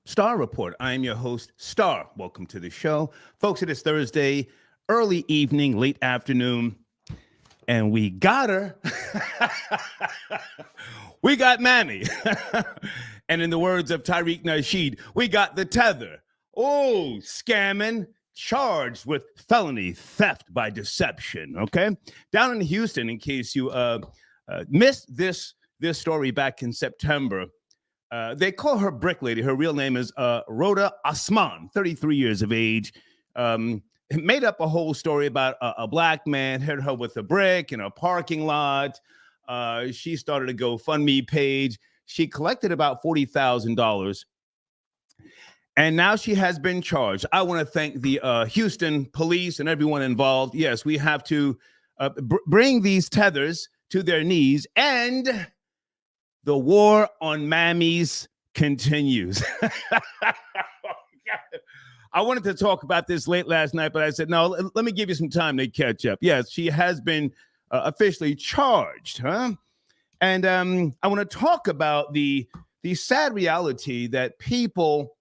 Star Report. I am your host, Star. Welcome to the show. Folks, it is Thursday, early evening, late afternoon, and we got her. We got Mammy. And in the words of Tariq Nasheed, we got the tether. Oh, scamming, charged with felony theft by deception. Okay? Down in Houston, in case you missed this story back in September, they call her Brick Lady. Her real name is Rhoda Osman, 33 years of age. Made up a whole story about a black man hit her with a brick in a parking lot. She started a GoFundMe page. She collected about $40,000. And now she has been charged. I want to thank the Houston police and everyone involved. Yes, we have to bring these tethers to their knees, and the war on mammies continues. I wanted to talk about this late last night, but I said, no, let me give you some time to catch up. Yes, she has been officially charged, huh? And I want to talk about the sad reality that people,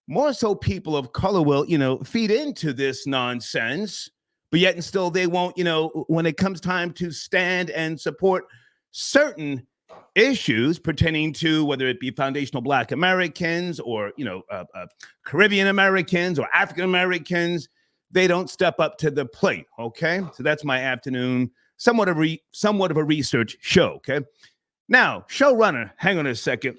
more so people of color, will, feed into this nonsense, but yet and still they won't, when it comes time to stand and support certain issues pertaining to whether it be foundational Black Americans or, Caribbean Americans or African Americans, they don't step up to the plate. Okay. So that's my afternoon, somewhat of a research show. Okay. Now, showrunner, hang on a second.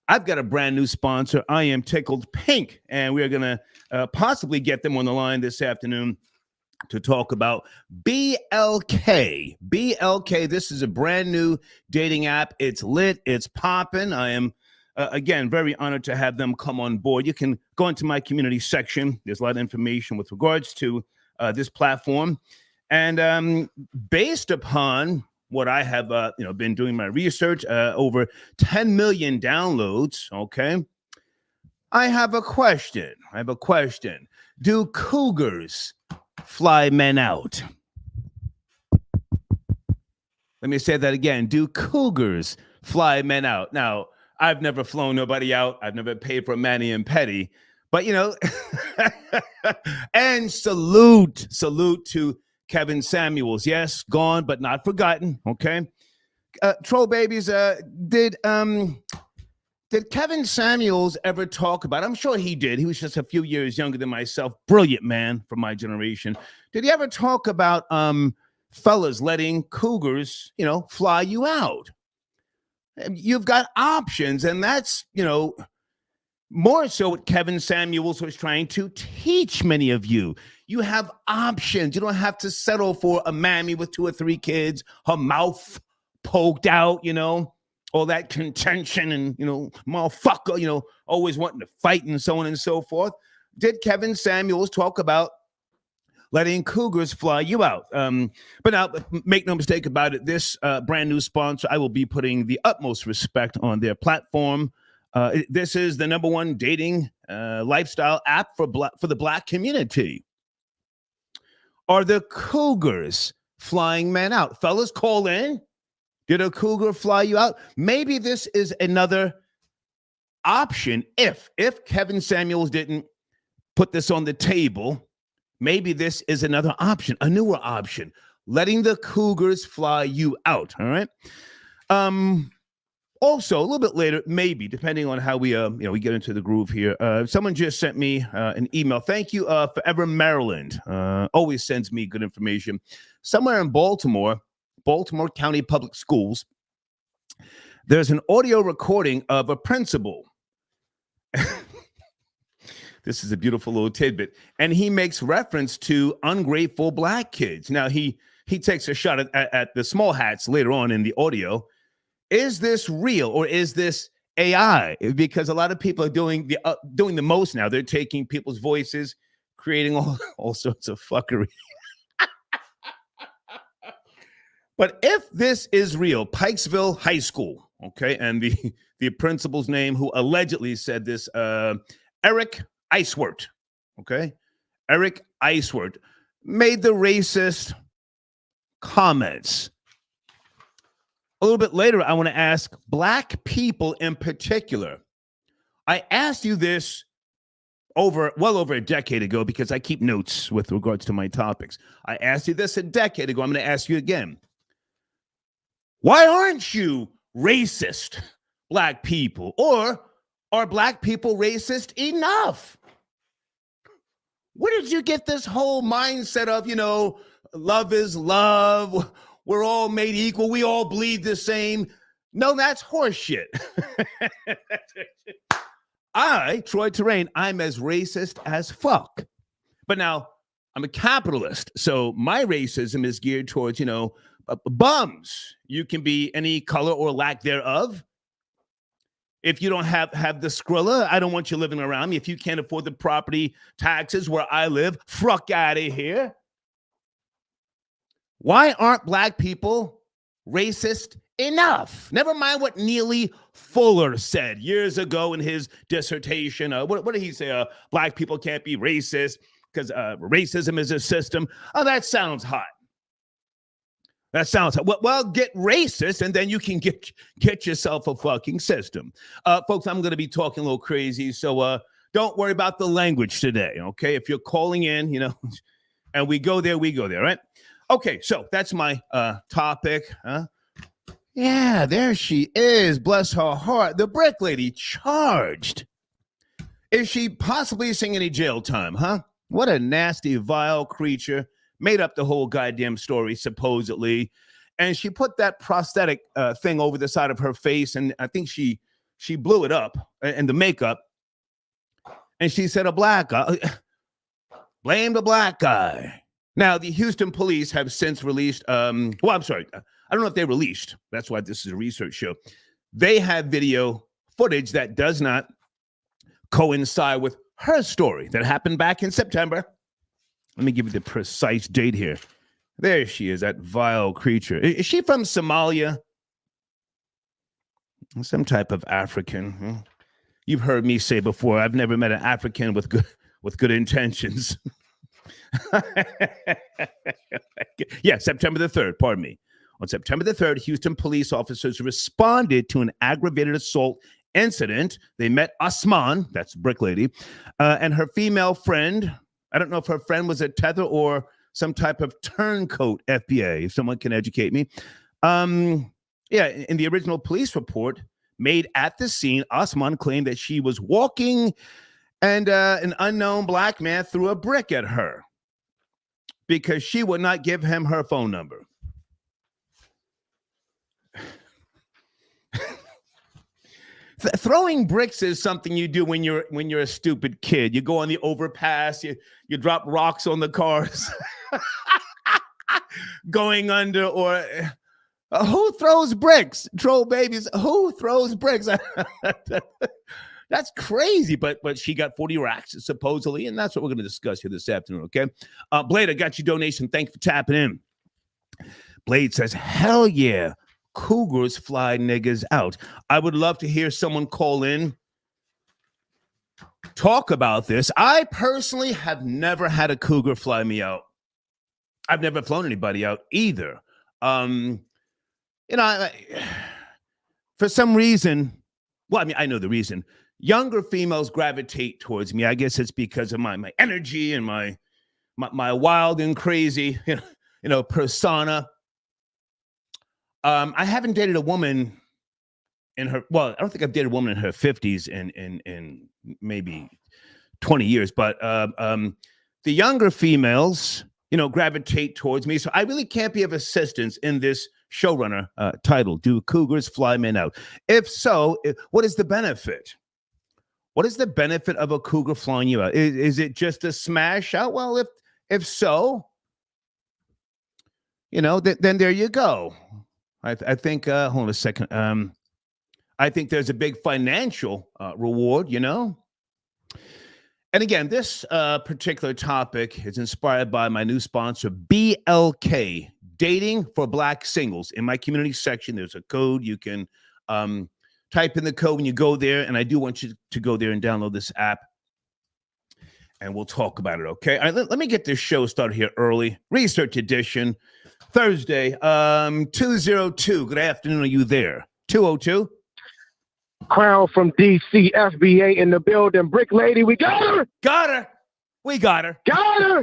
I've got a brand new sponsor. I am Tickled Pink, and we are going to possibly get them on the line this afternoon to talk about BLK. BLK, this is a brand new dating app. It's lit. It's popping. I am, again, very honored to have them come on board. You can go into my community section. There's a lot of information with regards to this platform. And based upon what I have, been doing my research, over 10 million downloads, okay? I have a question. Do Cougars fly men out? Let me say that again. Do Cougars fly men out? Now, I've never flown nobody out. I've never paid for a mani and pedi, but and salute to Kevin Samuels. Yes, gone but not forgotten. Okay, troll babies. Did Kevin Samuels ever talk about? I'm sure he did. He was just a few years younger than myself. Brilliant man from my generation. Did he ever talk about fellas letting cougars, fly you out? You've got options, and that's more so what Kevin Samuels was trying to teach many of you. You have options. You don't have to settle for a mammy with 2 or 3 kids, her mouth poked out, all that contention and, motherfucker, always wanting to fight and so on and so forth. Did Kevin Samuels talk about letting cougars fly you out? But now, make no mistake about it, this brand new sponsor, I will be putting the utmost respect on their platform. This is the #1 dating lifestyle app for the Black community. Are the Cougars flying men out? Fellas, call in. Did a cougar fly you out? Maybe this is another option. If Kevin Samuels didn't put this on the table, maybe this is another option, a newer option. Letting the Cougars fly you out. All right. Also, a little bit later, maybe, depending on how we we get into the groove here. Someone just sent me an email. Thank you, Forever Maryland. Always sends me good information. Somewhere in Baltimore County Public Schools, there's an audio recording of a principal. This is a beautiful little tidbit. And he makes reference to ungrateful Black kids. Now, he takes a shot at the small hats later on in the audio. Is this real or is this AI? Because a lot of people are doing the most now. They're taking people's voices, creating all sorts of fuckery. But if this is real, Pikesville High School, okay, and the principal's name who allegedly said this, Eric Iceworth, okay? Eric Iceworth made the racist comments. A little bit later, I want to ask Black people in particular, I asked you this well over a decade ago because I keep notes with regards to my topics. I asked you this a decade ago. I'm going to ask you again. Why aren't you racist, black people? Or are black people racist enough? Where did you get this whole mindset of, love is love, we're all made equal, we all bleed the same? No, that's horseshit. Troy Terrain, I'm as racist as fuck. But now, I'm a capitalist, so my racism is geared towards, bums. You can be any color or lack thereof. If you don't have the Skrilla, I don't want you living around me. If you can't afford the property taxes where I live, fuck out of here. Why aren't black people racist enough? Never mind what Neely Fuller said years ago in his dissertation. What did he say? Black people can't be racist because racism is a system. Oh, that sounds hot. That sounds hot. Well, get racist, and then you can get yourself a fucking system. Folks, I'm going to be talking a little crazy, so don't worry about the language today, okay? If you're calling in, and we go there, right? Okay, so that's my topic. Yeah, there she is. Bless her heart. The brick lady charged. Is she possibly seeing any jail time, huh? What a nasty, vile creature. Made up the whole goddamn story, supposedly. And she put that prosthetic thing over the side of her face, and I think she blew it up, and the makeup. And she said a black guy. Blame the black guy. Now, the Houston police have since released, I'm sorry. I don't know if they released. That's why this is a research show. They have video footage that does not coincide with her story that happened back in September. Let me give you the precise date here. There she is, that vile creature. Is she from Somalia? Some type of African. You've heard me say before, I've never met an African with good intentions. Yeah, September the 3rd, pardon me. On September the 3rd, Houston police officers responded to an aggravated assault incident. They met Asman, that's Brick Lady, and her female friend. I don't know if her friend was a tether or some type of turncoat FBA, if someone can educate me. In the original police report made at the scene, Asman claimed that she was walking and an unknown black man threw a brick at her because she would not give him her phone number. Throwing bricks is something you do when you're a stupid kid. You go on the overpass, you drop rocks on the cars, going under, or who throws bricks? Troll babies, who throws bricks? That's crazy, but she got 40 racks supposedly, and that's what we're going to discuss here this afternoon. Okay, Blade, I got your donation. Thanks for tapping in. Blade says, "Hell yeah." Cougars fly niggas out. I would love to hear someone call in, talk about this. I personally have never had a cougar fly me out. I've never flown anybody out either. For some reason, I know the reason. Younger females gravitate towards me. I guess it's because of my energy and my wild and crazy, persona. I haven't dated a woman in her, I don't think I've dated a woman in her 50s in maybe 20 years, but the younger females, gravitate towards me. So I really can't be of assistance in this showrunner title. Do Cougars fly men out? If so, what is the benefit? What is the benefit of a cougar flying you out? Is it just a smash out? Well, if so, then there you go. I think, hold on a second. I think there's a big financial reward, And again, this particular topic is inspired by my new sponsor, BLK, Dating for Black Singles. In my community section, there's a code. You can type in the code when you go there, and I do want you to go there and download this app, and we'll talk about it, okay? All right, let me get this show started here early. Research edition. Thursday, 202. Good afternoon. Are you there? 202? Crown from DC, FBA in the building. Brick Lady, we got her. Got her. We got her. Got her.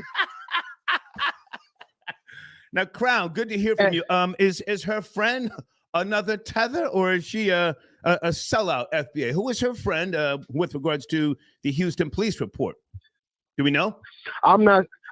Now, Crown, good to hear from you. Is her friend another tether, or is she a sellout FBA? Who is her friend with regards to the Houston police report? Do we know?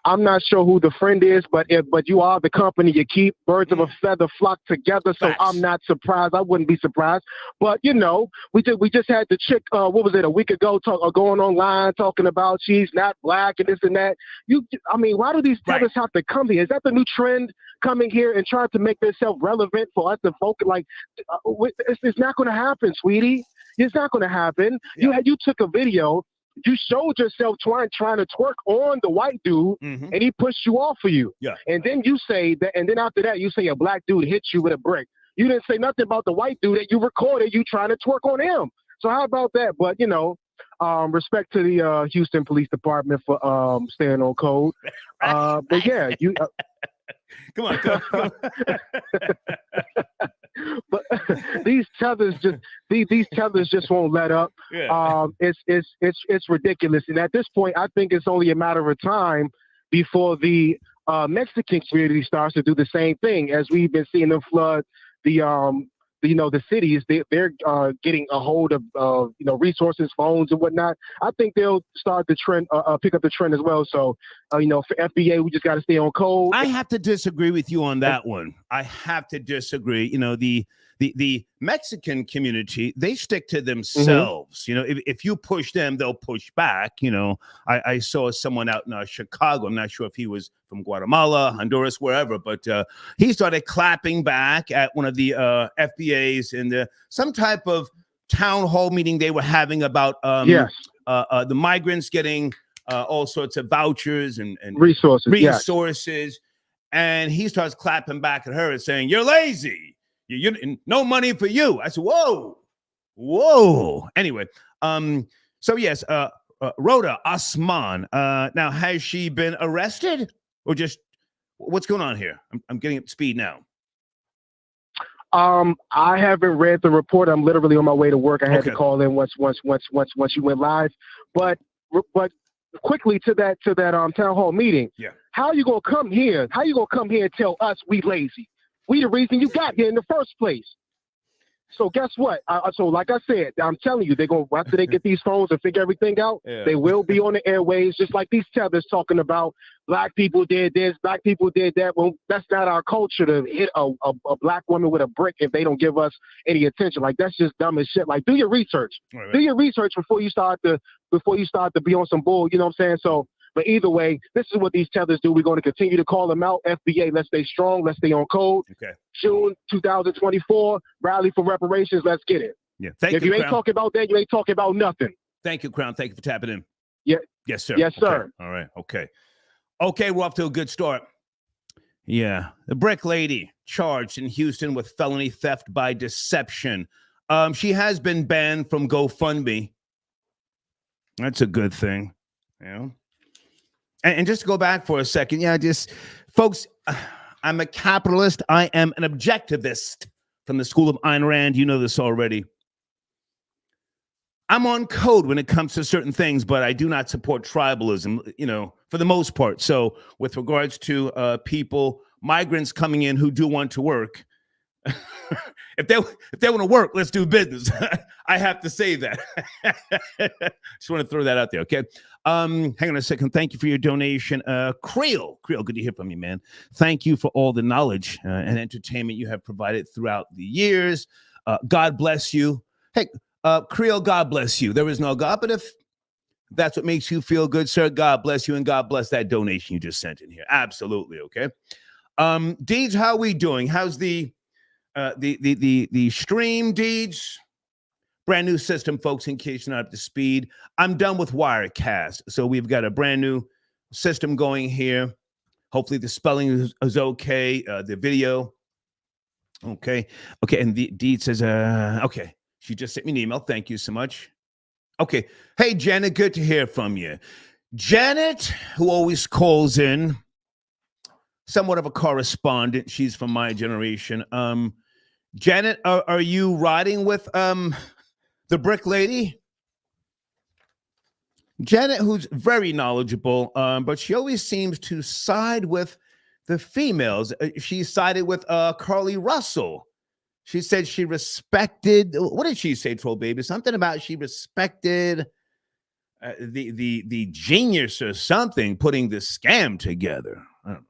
I'm not sure who the friend is, but you are the company you keep. Birds of a feather flock together, so Facts. I'm not surprised. I wouldn't be surprised. But you know, we just had the chick. What was it, a week ago? Going online talking about she's not black and this and that. Why do these tethers have to come here? Is that the new trend, coming here and trying to make themselves relevant for us to focus? Like, it's not going to happen, sweetie. It's not going to happen. Yeah. You took a video. You showed yourself trying to twerk on the white dude, and he pushed you off for you. Yeah. And then you say that, and then after that, you say a black dude hit you with a brick. You didn't say nothing about the white dude that you recorded you trying to twerk on him. So how about that? But you know, respect to the Houston Police Department for staying on code. But yeah, you. Come on. But these tethers just won't let up. Yeah. It's ridiculous, and at this point, I think it's only a matter of time before the Mexican community starts to do the same thing. As we've been seeing them flood the cities. They're getting a hold of resources, phones, and whatnot. I think they'll start the trend, pick up the trend as well. So for FBA, we just got to stay on code. I have to disagree with you on that one. I have to disagree. The Mexican community, they stick to themselves. If you push them, they'll push back. I saw someone out in Chicago. I'm not sure if he was from Guatemala, Honduras, wherever, but he started clapping back at one of the FBAs in some type of town hall meeting they were having about the migrants getting all sorts of vouchers and resources. Yes. And he starts clapping back at her and saying, "You're lazy. You no money for you." I said, whoa. Anyway, so yes, Rhoda Osman. Now, has she been arrested, or just what's going on here? I'm getting up to speed now. I haven't read the report. I'm literally on my way to work. I had to call in once you went live. But quickly to that town hall meeting. Yeah. How you gonna come here? How you gonna come here and tell us we lazy? We the reason you got here in the first place. So guess what? So like I said, I'm telling you, they're going to, after they get these phones and figure everything out, they will be on the airwaves, just like these tethers talking about black people did this, black people did that. Well, that's not our culture to hit a black woman with a brick if they don't give us any attention. Like, that's just dumb as shit. Like, do your research. Right. Do your research before you start to be on some bull. You know what I'm saying? So, but either way, this is what these tethers do. We're going to continue to call them out. FBA, let's stay strong. Let's stay on code. Okay. June 2024, rally for reparations. Let's get it. Yeah. If you ain't talking about that, you ain't talking about nothing. Thank you, Crown. Thank you for tapping in. Yeah. Yes, sir. Yes, sir. Okay. All right. Okay, we're off to a good start. Yeah. The brick lady charged in Houston with felony theft by deception. She has been banned from GoFundMe. That's a good thing. Yeah. And just to go back for a second, folks, I'm a capitalist. I am an objectivist from the school of Ayn Rand. You know this already. I'm on code when it comes to certain things, but I do not support tribalism, for the most part. So with regards to migrants coming in who do want to work, if they want to work, let's do business. I have to say that. Just want to throw that out there, okay? Hang on a second. Thank you for your donation. Creel, good to hear from you, man. Thank you for all the knowledge and entertainment you have provided throughout the years. God bless you. Hey, Creel, God bless you. There is no God, but if that's what makes you feel good, sir, God bless you, and God bless that donation you just sent in here. Absolutely, okay? Deeds, how are we doing? How's the stream, Deeds? Brand new system, folks, in case you're not up to speed. I'm done with Wirecast. So we've got a brand new system going here. Hopefully the spelling is okay. The video. Okay. And the Deed says, okay. She just sent me an email. Thank you so much. Okay. Hey, Janet, good to hear from you. Janet, who always calls in, somewhat of a correspondent. She's from my generation. Janet, are you riding with the brick lady, Janet, who's very knowledgeable, but she always seems to side with the females. She sided with Carly Russell. She said she respected, what did she say, Troll Baby? Something about she respected the genius or something putting the scam together. I don't know.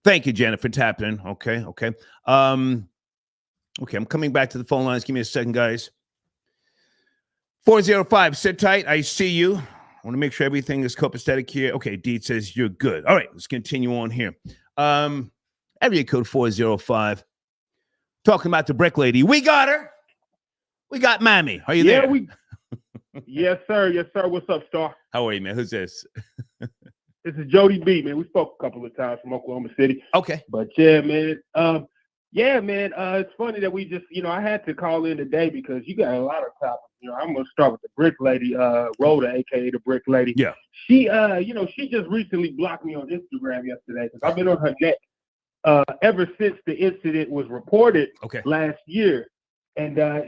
Thank you, Janet, for tapping in. Okay. Okay, I'm coming back to the phone lines. Give me a second, guys. 405, sit tight. I see you. I want to make sure everything is copacetic here. Okay, Deed says you're good. All right, let's continue on here. Area code 405. Talking about the brick lady. We got her. We got Mammy. Are you there? Yes, sir. Yes, sir. What's up, Star? How are you, man? Who's this? This is Jody B, man. We spoke a couple of times from Oklahoma City. Okay. But yeah, man. It's funny that we just, I had to call in today because you got a lot of topics. I'm gonna start with the brick lady, Rhoda, aka the brick lady. Yeah. She, she just recently blocked me on Instagram yesterday because I've been on her neck ever since the incident was reported last year. And I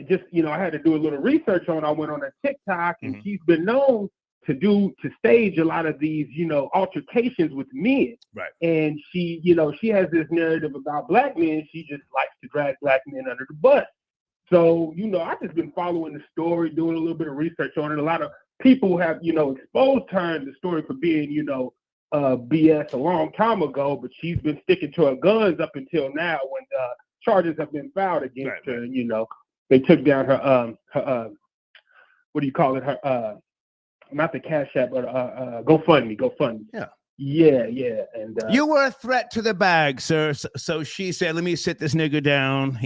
had to do a little research on. I went on her TikTok, and she's been known to stage a lot of these, altercations with men. Right. And she has this narrative about black men. She just likes to drag black men under the bus. So, I've just been following the story, doing a little bit of research on it. A lot of people have, exposed her in the story for being, BS a long time ago, but she's been sticking to her guns up until now when charges have been filed against her. They took down her, what do you call it? Her, not the Cash App, but GoFundMe. Yeah. Yeah. And you were a threat to the bag, sir. So she said, let me sit this nigga down.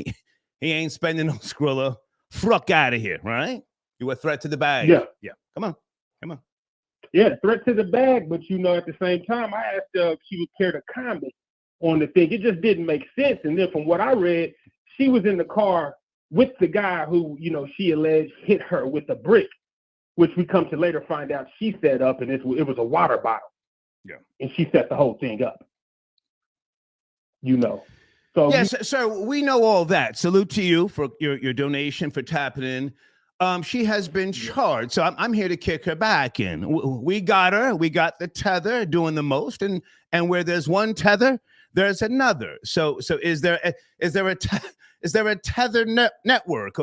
He ain't spending no Skrilla. Fruck out of here, right? You were a threat to the bag. Yeah. Come on. Yeah, threat to the bag, but at the same time, I asked her if she would care to comment on the thing. It just didn't make sense. And then from what I read, she was in the car with the guy who, she alleged hit her with a brick, which we come to later find out she set up, and it was a water bottle. Yeah. And she set the whole thing up. So yes, sir, we know all that. Salute to you for your donation, for tapping in. She has been charged, so I'm here to kick her back in. We got her. We got the tether doing the most, and where there's one tether, there's another. So is there a tether network?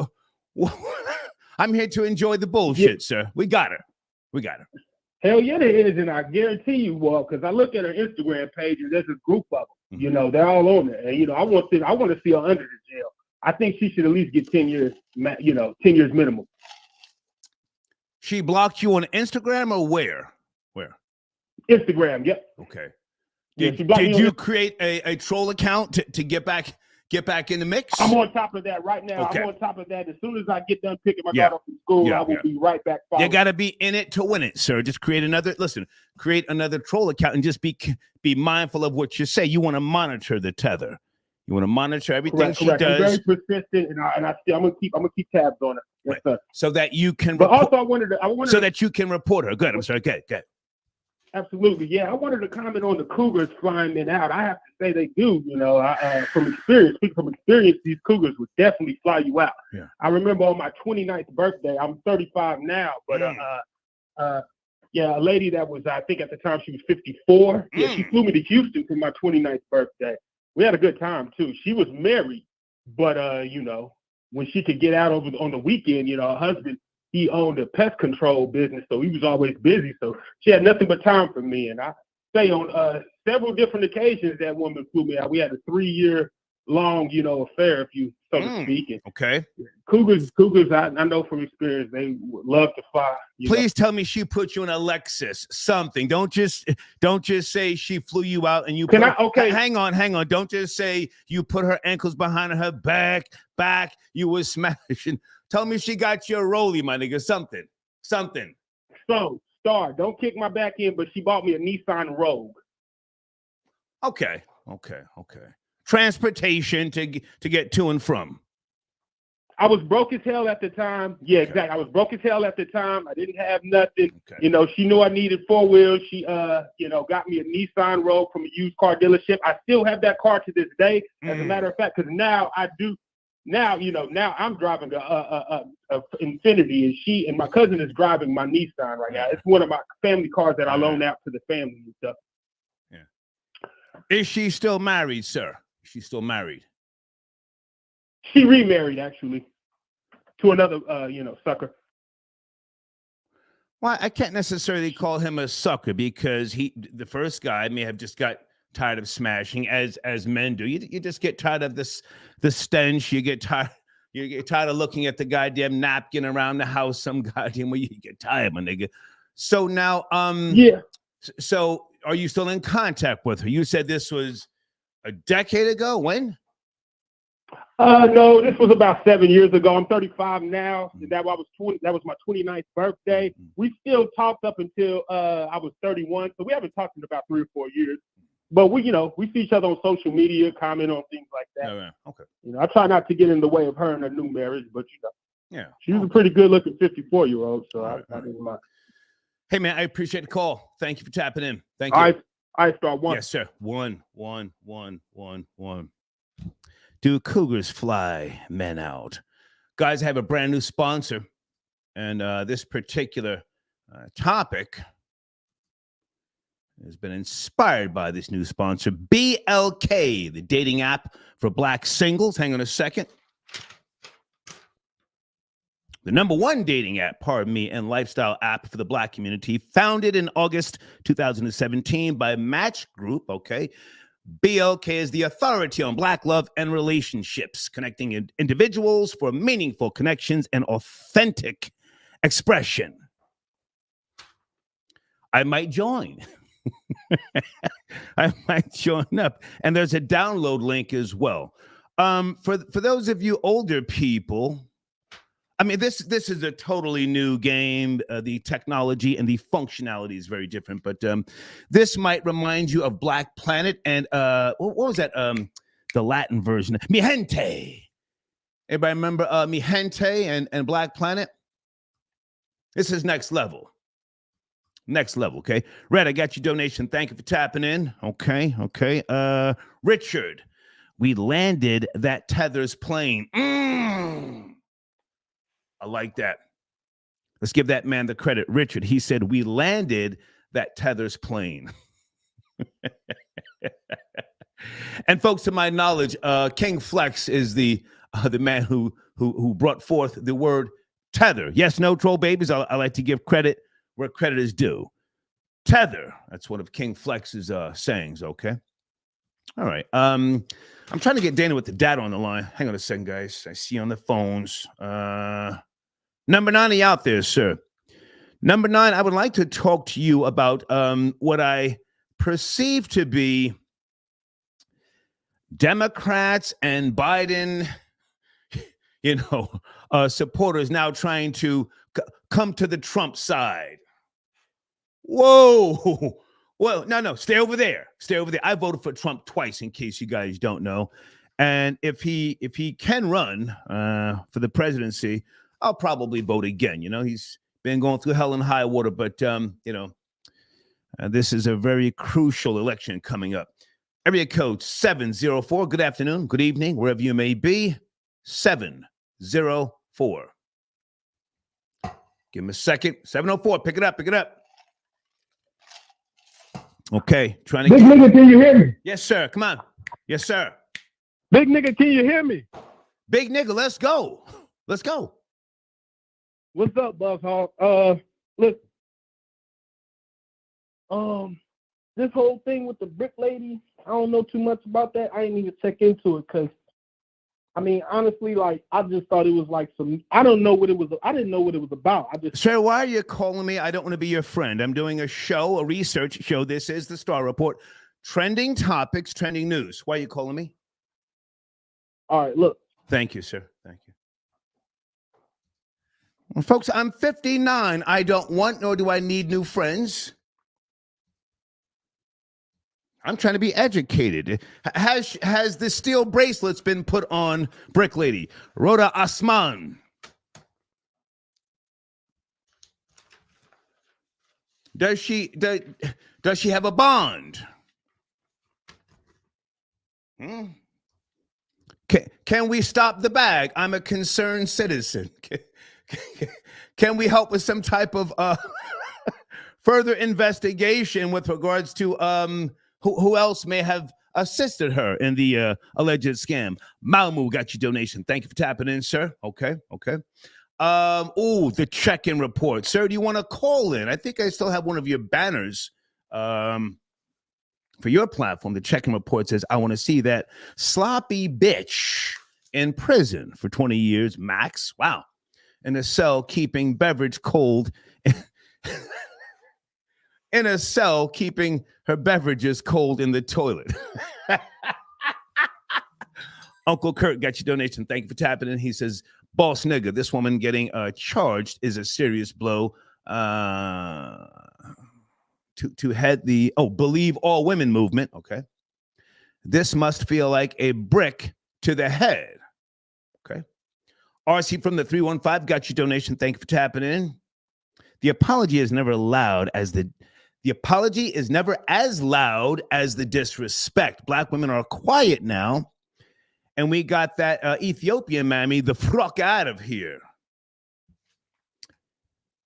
I'm here to enjoy the bullshit, sir. We got her. Hell yeah, there is, and I guarantee you, because I look at her Instagram page, and there's a group of them. They're all on there, and I want to see her under the jail. I think she should at least get 10 years, 10 years minimum. She blocked you on Instagram or where? Instagram, yep. Okay. Did you create a troll account to get back in the mix? I'm on top of that right now. Okay. I'm on top of that. As soon as I get done picking my daughter up from school, I will be right back. You got to be in it to win it, sir. Just create another troll account and just be mindful of what you say. You want to monitor the tether. You want to monitor everything she does. She's very persistent, and I'm gonna keep tabs on her. Yes, sir. So that you can. But also, I wanted so that you can report her. Good. I'm sorry. Good. Absolutely, yeah. I wanted to comment on the Cougars flying men out. I have to say they do. From experience, these Cougars would definitely fly you out. Yeah. I remember on my 29th birthday. I'm 35 now, but a lady that was, I think at the time she was 54. Yeah, she flew me to Houston for my 29th birthday. We had a good time too. She was married, but when she could get out on the weekend, her husband, he owned a pest control business, so he was always busy. So she had nothing but time for me. And I say on several different occasions that woman flew me out. We had a 3-year-long, affair, so to speak. And okay. Cougars, I know from experience, they would love to fly. Please tell me she put you in a Lexus, something. Don't just say she flew you out and you. Hang on. Don't just say you put her ankles behind her back. You were smashing. Tell me she got you a rollie, my nigga. Something. So, Star, don't kick my back in, but she bought me a Nissan Rogue. Okay. Transportation to get to and from. I was broke as hell at the time. Yeah, exactly. I was broke as hell at the time. I didn't have nothing. Okay. She knew I needed 4 wheels. She, got me a Nissan Rogue from a used car dealership. I still have that car to this day, as a matter of fact, because now I do now, now I'm driving a Infiniti, and my cousin is driving my Nissan right now. It's one of my family cars that I loan out to the family and stuff. Yeah. Is she still married, sir? She's still married. She remarried, actually, to another, sucker. Well, I can't necessarily call him a sucker because the first guy may have just got tired of smashing, as men do. You just get tired of the stench. You get tired of looking at the goddamn napkin around the house. Some goddamn way, you get tired, my nigga. So now, yeah. So are you still in contact with her? You said this was a decade ago. When? No, this was about 7 years ago. I'm 35 now. That was my 29th birthday. We still talked up until I was 31. So we haven't talked in about 3 or 4 years. But we see each other on social media, comment on things like that. Oh, yeah. Okay. I try not to get in the way of her and her new marriage, but yeah, she was a pretty good-looking 54-year-old. So I didn't mind. Hey man, I appreciate the call. Thank you for tapping in. Thank you. I start one. Yes, sir. One. Do Cougars fly men out? Guys, I have a brand new sponsor, and this particular topic has been inspired by this new sponsor, BLK, the dating app for black singles. Hang on a second. The #1 dating app, and lifestyle app for the black community, founded in August 2017 by Match Group, okay? BLK is the authority on black love and relationships, connecting individuals for meaningful connections and authentic expression. I might join. I might join up. And there's a download link as well. For those of you older people, I mean, this is a totally new game. The technology and the functionality is very different, but this might remind you of Black Planet and what was that? The Latin version, Mi Gente. Everybody remember Mi Gente and Black Planet? This is next level. Next level, okay? Red, I got your donation. Thank you for tapping in. Okay. Richard, we landed that Tethers plane. I like that. Let's give that man the credit. Richard, he said, we landed that Tethers plane. And folks, to my knowledge, King Flex is the man who brought forth the word tether. Yes, no, troll babies. I like to give credit where credit is due. Tether. That's one of King Flex's sayings, okay? All right. I'm trying to get Dana with the data on the line. Hang on a second, guys. I see you on the phones. Number 9, are you out there, sir? Number 9, I would like to talk to you about what I perceive to be Democrats and Biden, supporters now trying to come to the Trump side. Whoa. Well, no, stay over there. I voted for Trump twice, in case you guys don't know. And if he can run for the presidency, I'll probably vote again. He's been going through hell and high water, but this is a very crucial election coming up. Area code 704. Good afternoon, good evening, wherever you may be. 704. Give him a second. 704. Pick it up. Okay, trying to. Big nigga, can you hear me? Yes, sir. Come on. Yes, sir. Big nigga, can you hear me? Big nigga, let's go. What's up, Buffhawk? Listen. This whole thing with the brick lady, I don't know too much about that. I didn't even check into it because, honestly, I just thought it was like I don't know what it was. I didn't know what it was about. Sir, why are you calling me? I don't want to be your friend. I'm doing a research show. This is the Star Report. Trending topics, trending news. Why are you calling me? All right, look. Thank you, sir. Thank you. Well, folks, I'm 59. I don't want nor do I need new friends. I'm trying to be educated. Has the steel bracelets been put on Brick Lady? Rhoda Asman. Does she have a bond? Can we stop the bag? I'm a concerned citizen. Can we help with some type of further investigation with regards to who else may have assisted her in the alleged scam? Malmu got your donation. Thank you for tapping in, sir. Okay. The check-in report. Sir, do you want to call in? I think I still have one of your banners for your platform. The check-in report says, I want to see that sloppy bitch in prison for 20 years max. Wow. In a cell keeping beverage cold. In a cell keeping her beverages cold in the toilet. Uncle Kurt got your donation. Thank you for tapping in. He says, boss nigga, this woman getting charged is a serious blow to head the believe all women movement. Okay. This must feel like a brick to the head. Okay. RC from the 315 got your donation. Thank you for tapping in. The apology is never loud as the apology is never as loud as the disrespect. Black women are quiet now. And we got that Ethiopian mammy the fuck out of here.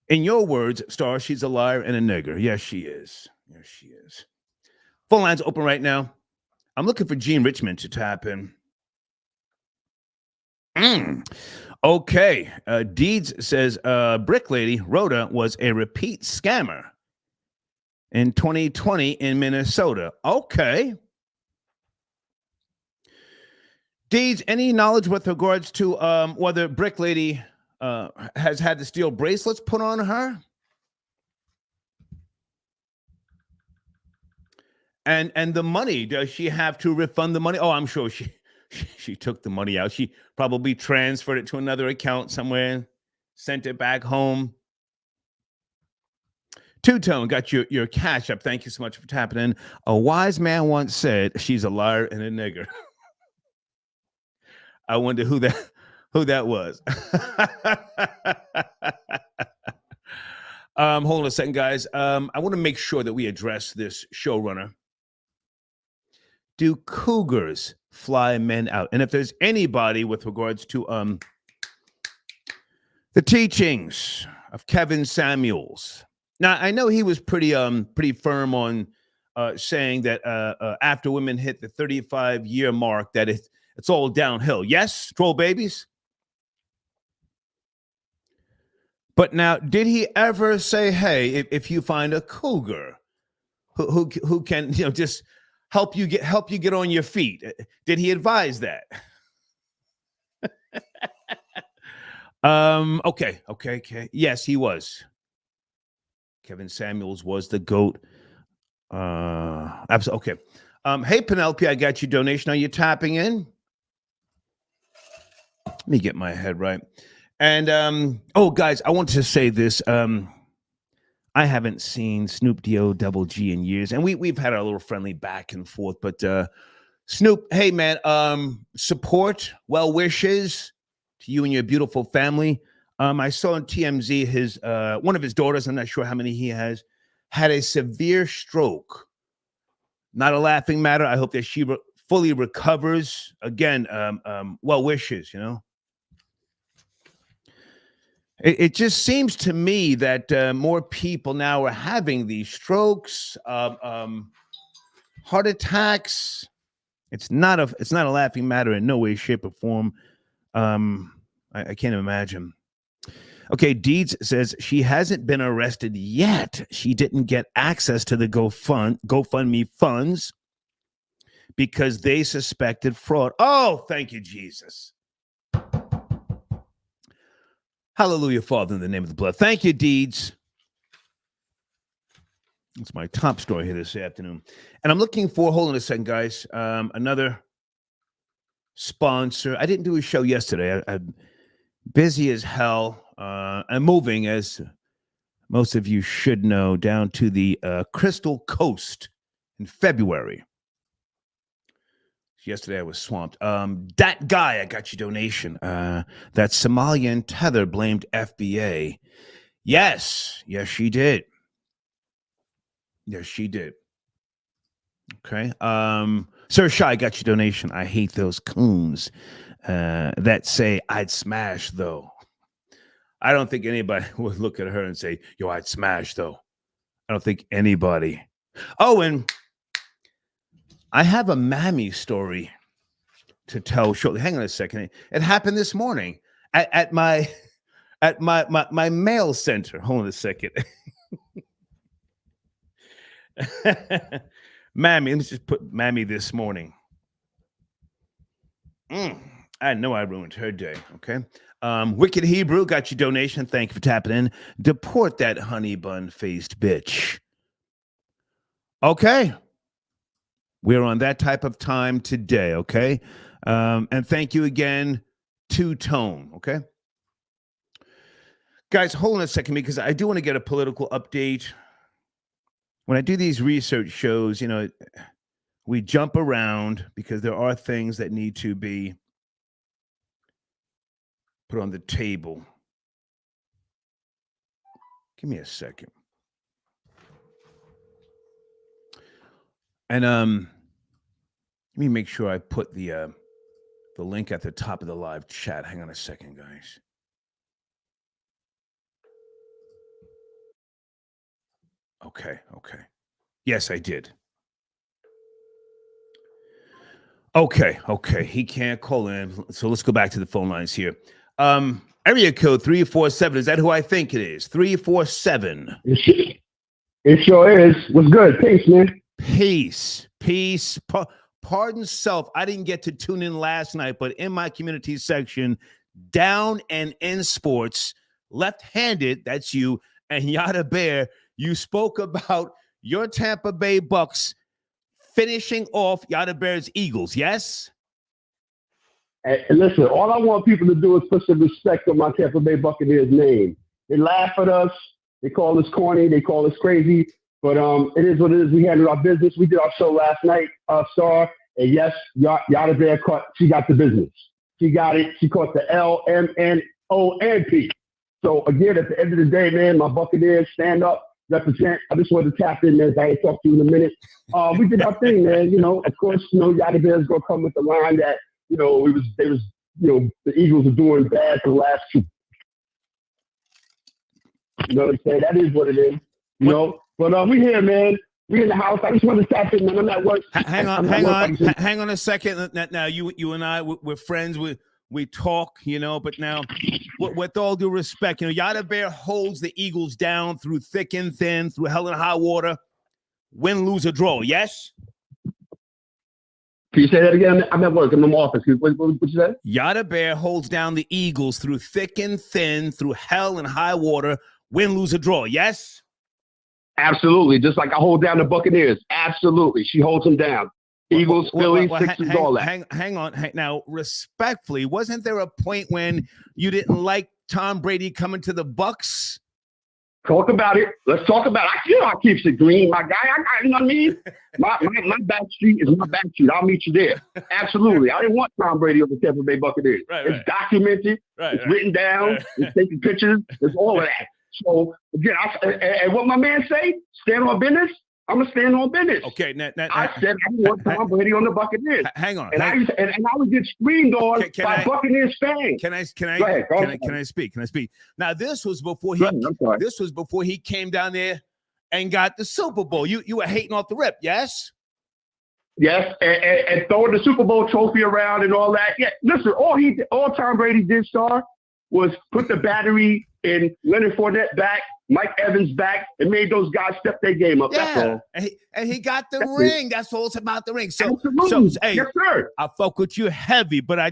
In your words, Star, she's a liar and a nigger. Yes, she is. Yes, she is. Phone lines open right now. I'm looking for Gene Richmond to tap in. Okay. Deeds says, Brick Lady Rhoda was a repeat scammer in 2020 in Minnesota. Okay. Deeds, any knowledge with regards to whether Brick Lady has had the steel bracelets put on her? And the money, does she have to refund the money? Oh, I'm sure she took the money out. She probably transferred it to another account somewhere, sent it back home. Two-Tone got your cash up. Thank you so much for tapping in. A wise man once said, she's a liar and a nigger. I wonder who that was. Hold on a second, guys. I want to make sure that we address this showrunner. Do Cougars fly men out? And if there's anybody with regards to the teachings of Kevin Samuels. Now, I know he was pretty firm on saying that after women hit the 35-year mark, that it's all downhill. Yes, troll babies? But now, did he ever say, hey, if you find a cougar who can, just help you get on your feet? Did he advise that? Okay. Yes, he was. Kevin Samuels was the GOAT. Absolutely. Okay. Hey, Penelope, I got your donation. Are you tapping in? Let me get my head right. And, guys, I want to say this. I haven't seen Snoop D-O Double G in years, and we've had our little friendly back and forth. But Snoop, hey, man, support, well wishes to you and your beautiful family. I saw on TMZ his one of his daughters, I'm not sure how many he has, had a severe stroke. Not a laughing matter. I hope that she fully recovers. Again, well wishes, It just seems to me that more people now are having these strokes, heart attacks. It's not a laughing matter in no way, shape, or form. I can't imagine. Okay, Deeds says she hasn't been arrested yet. She didn't get access to the GoFundMe funds because they suspected fraud. Oh, thank you, Jesus. Hallelujah, Father, in the name of the blood. Thank you, Deeds. That's my top story here this afternoon. And I'm looking for, hold on a second, guys, another sponsor. I didn't do a show yesterday. I'm busy as hell. I'm moving, as most of you should know, down to the Crystal Coast in February. Yesterday I was swamped. That guy, I got your donation. That Somalian tether blamed FBA. Yes, she did. Yes, she did. Okay. Sir Shy, got your donation. I hate those coons that say I'd smash though. I don't think anybody would look at her and say, yo, I'd smash though. I don't think anybody. Oh, and I have a Mammy story to tell shortly. Hang on a second. It happened this morning at my mail center. Hold on a second. Mammy, let me just put Mammy this morning. I know I ruined her day. Okay. Wicked Hebrew, got your donation. Thank you for tapping in. Deport that honey bun faced bitch. Okay. We're on that type of time today. Okay. And thank you again, Two Tone. Okay. Guys, hold on a second because I do want to get a political update. When I do these research shows, you know, we jump around because there are things that need to be put on the table. Give me a second. And let me make sure I put the link at the top of the live chat. Hang on a second, guys. Okay. Yes, I did. Okay. He can't call in. So let's go back to the phone lines here. Area code 347. Is that who I think it is? 347. It sure is. What's good? Peace, man. Peace. Pardon self. I didn't get to tune in last night, but in my community section, down and in sports, left-handed, that's you, and Yada Bear, you spoke about your Tampa Bay Bucks finishing off Yada Bear's Eagles, yes? And listen, all I want people to do is put some respect on my Tampa Bay Buccaneers name. They laugh at us. They call us corny. They call us crazy. But it is what it is. We handled our business. We did our show last night, Star. And yes, Yada Bear she got the business. She got it. She caught the L, M, N, O, and P. So, again, at the end of the day, man, my Buccaneers stand up. Represent. I just wanted to tap in there as I talk to you in a minute. We did our thing, man. You know, of course, you know, Yada Bear's gonna come with the line that, you know, the Eagles are doing bad for the last two. You know what I'm saying? That is what it is. You know? But we here, man. We in the house. I just want to tap in, man. I'm at work. Hang on a second. Now you and I, we're friends. We talk, you know, but now, with all due respect, you know, Yada Bear holds the Eagles down through thick and thin, through hell and high water, win, lose, or draw. Yes? Can you say that again? I'm at work. I'm in my office. What you say? Yada Bear holds down the Eagles through thick and thin, through hell and high water, win, lose, or draw. Yes? Absolutely. Just like I hold down the Buccaneers. Absolutely. She holds them down. Eagles, Phillies, Sixers, all that. Hang on. Now, respectfully, wasn't there a point when you didn't like Tom Brady coming to the Bucks? Talk about it. Let's talk about it. You know, I keep it green, my guy. You know what I mean? My back street is my back street. I'll meet you there. Absolutely. I didn't want Tom Brady on the Tampa Bay Buccaneers. Right. It's documented. It's written down. It's taking pictures. It's all of that. So, again, and what my man say, stand on business. I'm going to stand on business. Okay. I said I want Tom Brady on the Buccaneers. Hang on. And I would get screamed on by Buccaneers fans. Can I speak? Can I speak? Now, this was before he came down there and got the Super Bowl. You were hating off the rip, yes? Yes, and throwing the Super Bowl trophy around and all that. Yeah, listen, all Tom Brady did, Star, was put the battery in Leonard Fournette back, Mike Evans back, and made those guys step their game up. Yeah. That's all. And he got the ring. That's all it's about, the ring. So hey, yes, sir. I fuck with you heavy, but I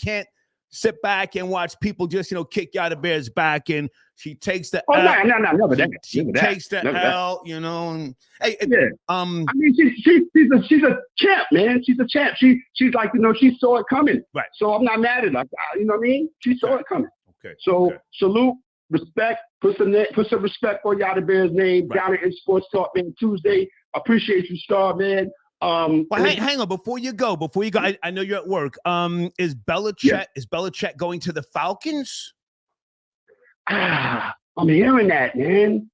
can't sit back and watch people just, you know, kick Yada Bear's back, and she takes the L. No, never that. She takes the L, you know. And, hey, yeah. I mean, she's a champ, man. She's a champ. She's like, you know, she saw it coming. Right. So I'm not mad at her. You know what I mean? She saw it coming. Okay. So salute, respect, put some respect on Yada Bear's name down in Sports Talk, man. Tuesday. Appreciate you, Star, man. Hang on before you go. I know you're at work. Is Belichick going to the Falcons? I'm hearing that, man.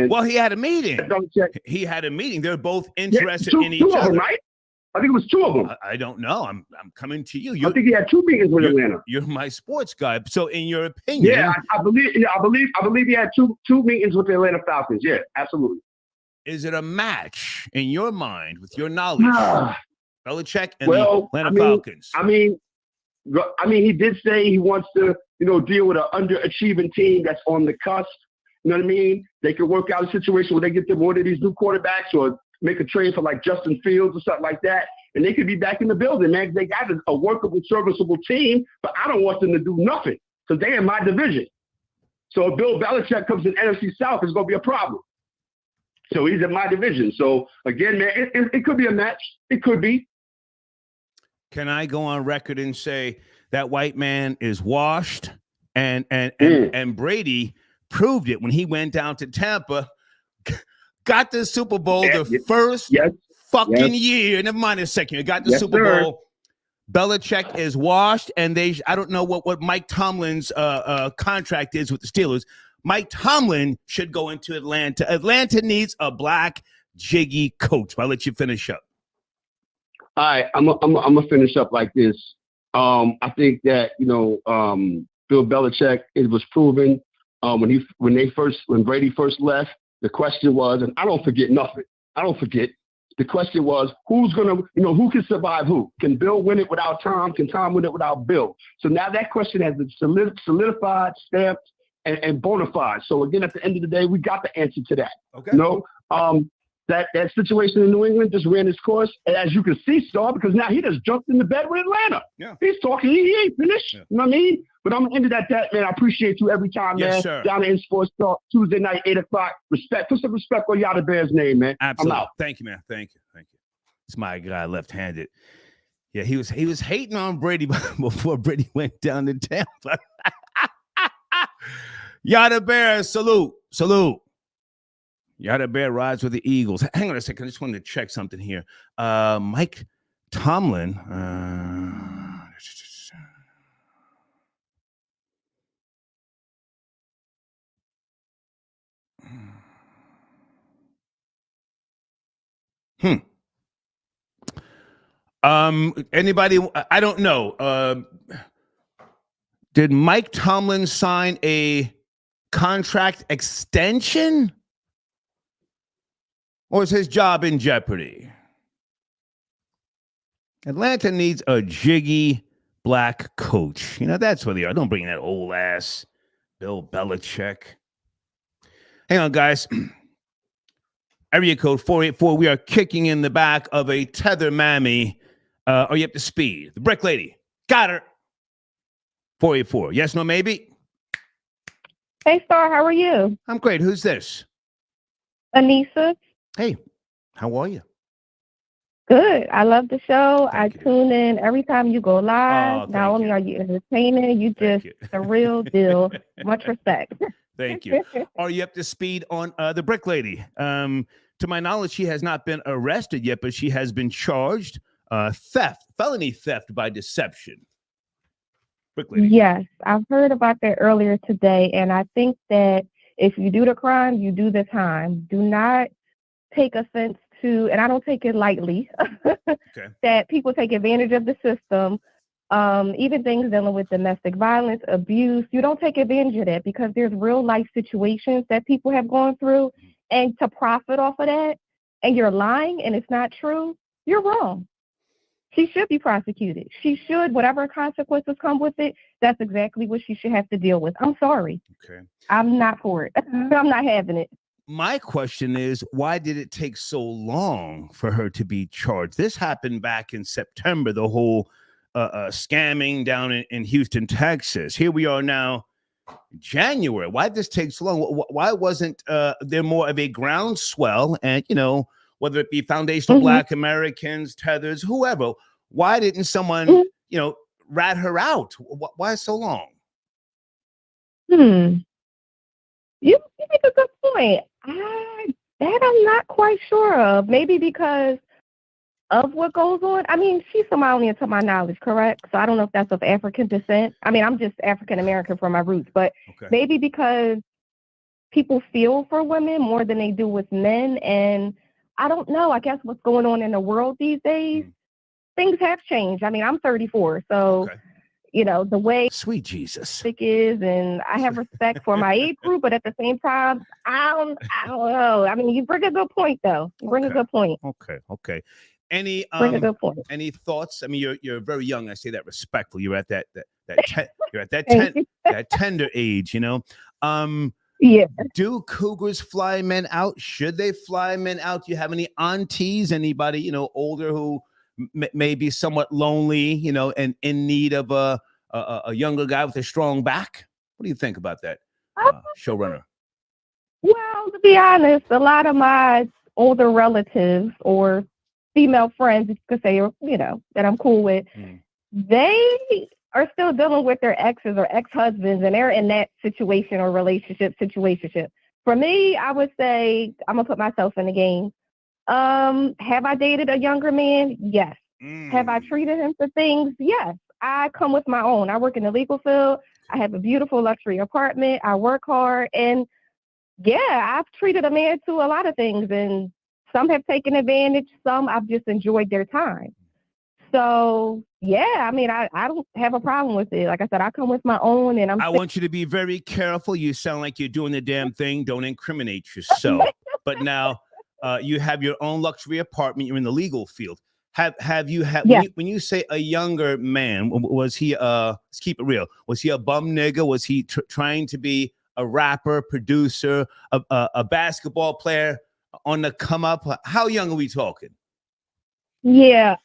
Well, he had a meeting. They're both interested in each other. Right? I think it was 2 of them. I don't know. I'm coming to you. I think he had 2 meetings with Atlanta. You're my sports guy. So in your opinion, yeah, I believe he had two meetings with the Atlanta Falcons. Yeah, absolutely. Is it a match in your mind with your knowledge? Belichick and the Atlanta Falcons. I mean, he did say he wants to, deal with an underachieving team that's on the cusp. You know what I mean? They could work out a situation where they get them one of these new quarterbacks or make a trade for like Justin Fields or something like that. And they could be back in the building, man. They got a workable, serviceable team, but I don't want them to do nothing because they're in my division. So if Bill Belichick comes in NFC South, it's going to be a problem. So he's in my division. So again, man, it could be a match. It could be. Can I go on record and say that white man is washed and Brady proved it when he went down to Tampa, got the Super Bowl first fucking year. Never mind a second. He got the Super Bowl. Belichick is washed, and I don't know what Mike Tomlin's contract is with the Steelers. Mike Tomlin should go into Atlanta. Atlanta needs a black, jiggy coach. I'll let you finish up. All right, I'm gonna finish up like this. I think that Bill Belichick, it was proven when Brady first left. The question was, and I don't forget nothing. I don't forget. The question was, who can survive who? Can Bill win it without Tom? Can Tom win it without Bill? So now that question has been solidified, stamped, and bona fide. So again, at the end of the day, we got the answer to that. Okay. That situation in New England just ran its course, and as you can see, Star, because now he just jumped in the bed with Atlanta. Yeah. He's talking. He ain't finished. Yeah. You know what I mean? But I'm gonna end it at that, man. I appreciate you every time, man. Sir. Down in Sports Talk, Tuesday night, 8:00. Respect. Put some respect on Yada Bear's name, man. Absolutely. I'm out. Thank you, man. Thank you. It's my guy, left-handed. Yeah, he was hating on Brady before Brady went down to Tampa. Yada Bear, salute. Yada Bear rides with the Eagles. Hang on a second. I just wanted to check something here. Mike Tomlin. Anybody? I don't know. Did Mike Tomlin sign a contract extension? Or is his job in jeopardy? Atlanta needs a jiggy black coach. That's what they are. Don't bring that old ass Bill Belichick. Hang on, guys. Area code 484. We are kicking in the back of a tether mammy. Are you up to speed? The brick lady. Got her. 484. Yes, no, maybe? Hey, Star. How are you? I'm great. Who's this? Anissa. Hey, how are you? Good. I love the show. I tune in every time you go live. Not only are you entertaining, you just the real deal. Much respect. Thank you. Are you up to speed on the brick lady? To my knowledge, she has not been arrested yet, but she has been charged felony theft by deception. Brick lady. Yes, I've heard about that earlier today, and I think that if you do the crime, you do the time. Do not take offense to, and I don't take it lightly, that people take advantage of the system. Even things dealing with domestic violence, abuse, you don't take advantage of that because there's real life situations that people have gone through, and to profit off of that, and you're lying and it's not true, you're wrong. She should be prosecuted. She should, whatever consequences come with it, that's exactly what she should have to deal with. I'm sorry. Okay. I'm not for it. I'm not having it. My question is, why did it take so long for her to be charged? This happened back in September, the whole scamming down in Houston, Texas. Here we are now, January. Why did this take so long? Why wasn't there more of a groundswell? And, whether it be foundational Black Americans, tethers, whoever, why didn't someone, rat her out? Why so long? You make a good point. That I'm not quite sure of. Maybe because of what goes on. I mean, she's Somalian to my knowledge, correct? So I don't know if that's of African descent. I mean, I'm just African American from my roots, but maybe because people feel for women more than they do with men. And I don't know, I guess what's going on in the world these days, things have changed. I mean, I'm 34, so you know the way sweet Jesus is, and I have respect for my age group, but at the same time, I don't know. I mean, you bring a good point, though. You bring a good point. Okay. Any bring a good point. Any thoughts? I mean, you're very young. I say that respectful. You're at that tender age, you know. Yeah. Do Cougars fly men out? Should they fly men out? Do you have any aunties, anybody, you know, older who may be somewhat lonely, you know, and in need of a younger guy with a strong back? What do you think about that, showrunner? Well, to be honest, a lot of my older relatives or female friends, you could say, you know, that I'm cool with, they are still dealing with their exes or ex-husbands, and they're in that situation or relationship. For me, I would say, I'm going to put myself in the game. Have I dated a younger man? Yes. Have I treated him for things? Yes. I come with my own. I work in the legal field. I have a beautiful luxury apartment. I work hard. And yeah, I've treated a man to a lot of things, and some have taken advantage. Some I've just enjoyed their time. So, yeah, I mean, I don't have a problem with it. Like I said, I come with my own, and I want you to be very careful. You sound like you're doing the damn thing. Don't incriminate yourself. But now you have your own luxury apartment. You're in the legal field. Have you had, when you say a younger man, was he, let's keep it real, was he a bum nigga? Was he trying to be a rapper, producer, a basketball player on the come up? How young are we talking? Yeah,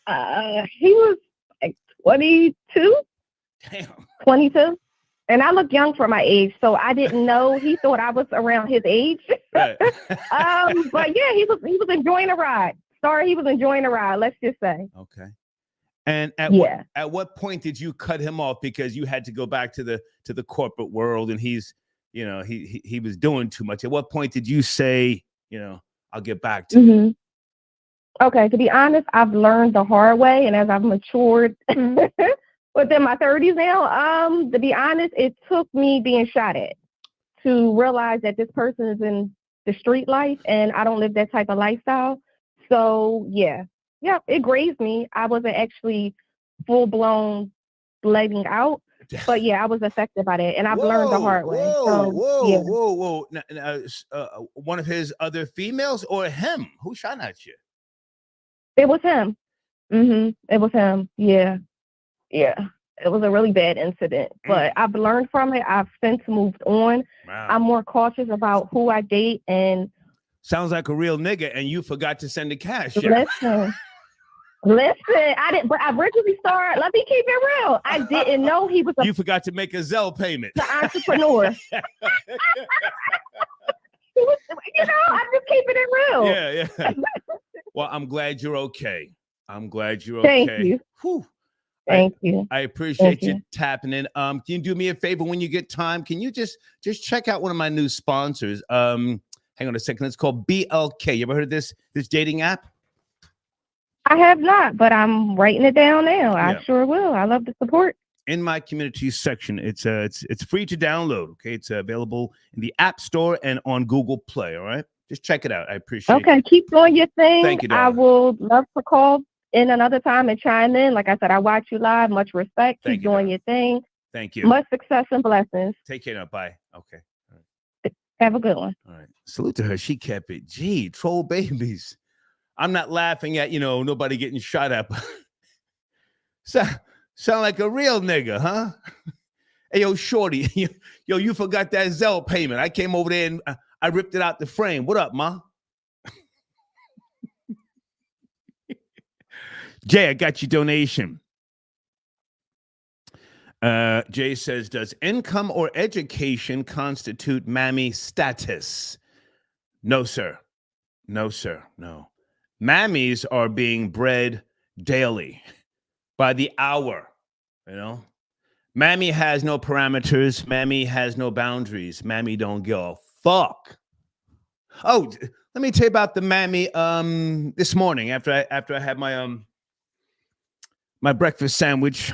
he was like 22. Damn. 22. And I look young for my age, so I didn't know. He thought I was around his age. Right. But yeah, he was enjoying a ride. He was enjoying a ride, let's just say. Okay. And at what point did you cut him off because you had to go back to the corporate world, and he's, you know, he was doing too much? At what point did you say, you know, I'll get back to you? Okay, to be honest, I've learned the hard way, and as I've matured within my 30s now, to be honest, it took me being shot at to realize that this person is in the street life, and I don't live that type of lifestyle. So, yeah, it grazed me. I wasn't actually full-blown letting out, but yeah, I was affected by that, and I've learned the hard way. Whoa. Now, one of his other females or him? Who shot at you? It was him. It was him. Yeah. It was a really bad incident, but I've learned from it. I've since moved on. Wow. I'm more cautious about who I date. And sounds like a real nigga, and you forgot to send the cash. Listen, I didn't. But I originally started. Let me keep it real. I didn't know he was. You forgot to make a Zelle payment. The entrepreneur. You know, I'm just keeping it real. Yeah. Well, I'm glad you're okay. I'm glad you're okay. Thank you. Whew. Thank you. I appreciate you tapping in. Can you do me a favor when you get time? Can you just check out one of my new sponsors? Hang on a second. It's called BLK. You ever heard of this dating app? I have not, but I'm writing it down now. I sure will. I love the support. In my community section, it's free to download. Okay, it's available in the App Store and on Google Play. All right, just check it out. I appreciate it. Okay, keep doing your thing. Thank you, darling. I will love to call in another time and chime in. Like I said, I watch you live. Much respect. Keep doing your thing. Thank you. Much success and blessings. Take care now. Bye. Okay. All right. Have a good one. All right. Salute to her. She kept it. Gee, troll babies. I'm not laughing at, nobody getting shot at. Sound like a real nigga, huh? Hey, yo, shorty. You forgot that Zelle payment. I came over there and I ripped it out the frame. What up, ma? Jay, I got your donation. Jay says, does income or education constitute mammy status? No, sir. No, sir. No. Mammies are being bred daily by the hour, Mammy has no parameters. Mammy has no boundaries. Mammy don't give a fuck. Oh, let me tell you about the mammy this morning after I had my my breakfast sandwich.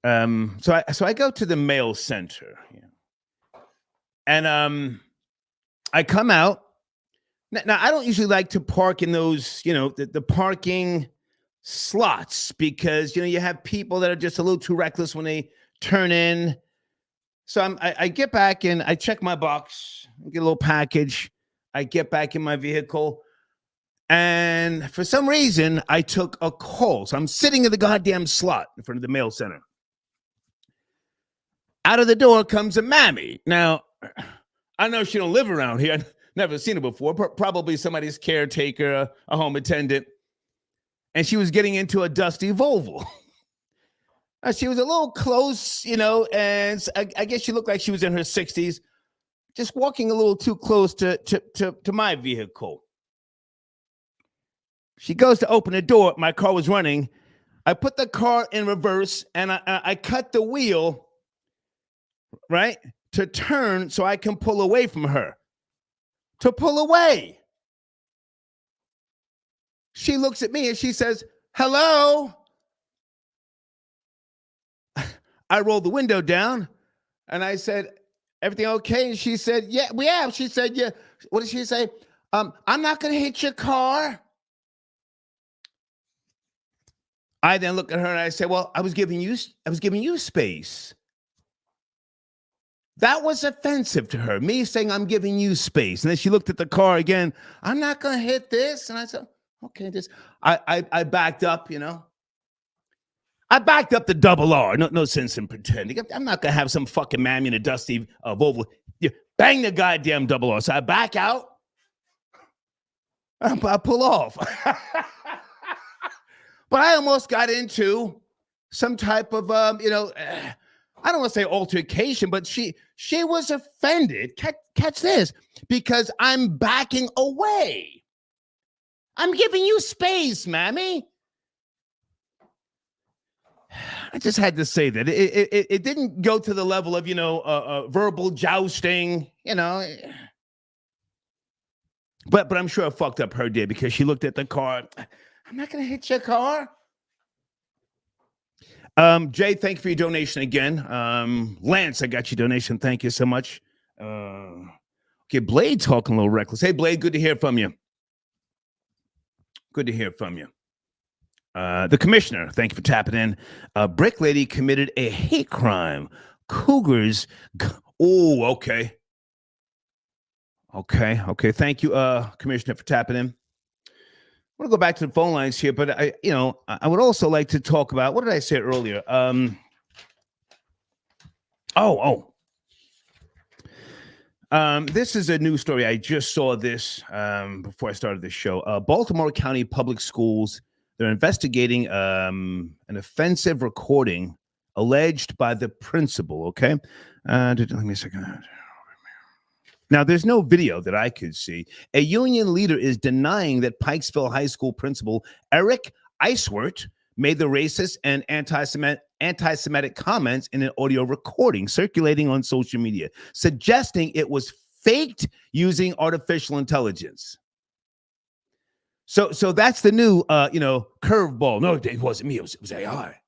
So I go to the mail center, and I come out. Now I don't usually like to park in those, the parking slots because, you have people that are just a little too reckless when they turn in. So I get back and I check my box, get a little package. I get back in my vehicle. And for some reason, I took a call. So I'm sitting in the goddamn slot in front of the mail center. Out of the door comes a mammy. Now, I know she don't live around here. I've never seen her before. Probably somebody's caretaker, a home attendant. And she was getting into a dusty Volvo. She was a little close, and I guess she looked like she was in her 60s, just walking a little too close to my vehicle. She goes to open the door. My car was running. I put the car in reverse, and I cut the wheel, right, to turn so I can pull away from her. To pull away. She looks at me and she says, hello. I rolled the window down and I said, everything okay? And she said, yeah, we have. She said, yeah. What did she say? I'm not going to hit your car. I then looked at her and I said, well, I was giving you space. That was offensive to her, me saying I'm giving you space. And then she looked at the car again. I'm not going to hit this. And I said, okay, I backed up, I backed up the double R. No sense in pretending. I'm not going to have some fucking mammy in a dusty Volvo. Bang the goddamn double R. So I back out. I pull off. But I almost got into some type of, I don't want to say altercation, but she was offended. Catch this, because I'm backing away. I'm giving you space, mammy. I just had to say that it didn't go to the level of verbal jousting, But I'm sure I fucked up her day because she looked at the car. I'm not gonna hit your car. Jay, thank you for your donation again. Lance, I got your donation. Thank you so much. Okay, Blade talking a little reckless. Hey, Blade, good to hear from you. Good to hear from you. The commissioner, thank you for tapping in. Brick Lady committed a hate crime. Cougars. Oh, okay. Okay. Thank you, Commissioner, for tapping in. I want to go back to the phone lines here, but I would also like to talk about, what did I say earlier? This is a news story. I just saw this before I started the show. Baltimore County Public Schools, they're investigating an offensive recording alleged by the principal, okay? Let me a second. Now, there's no video that I could see. A union leader is denying that Pikesville High School principal Eric Eiswert made the racist and anti-Semitic comments in an audio recording circulating on social media, suggesting it was faked using artificial intelligence. So that's the new, curveball. No, it wasn't me. It was AI.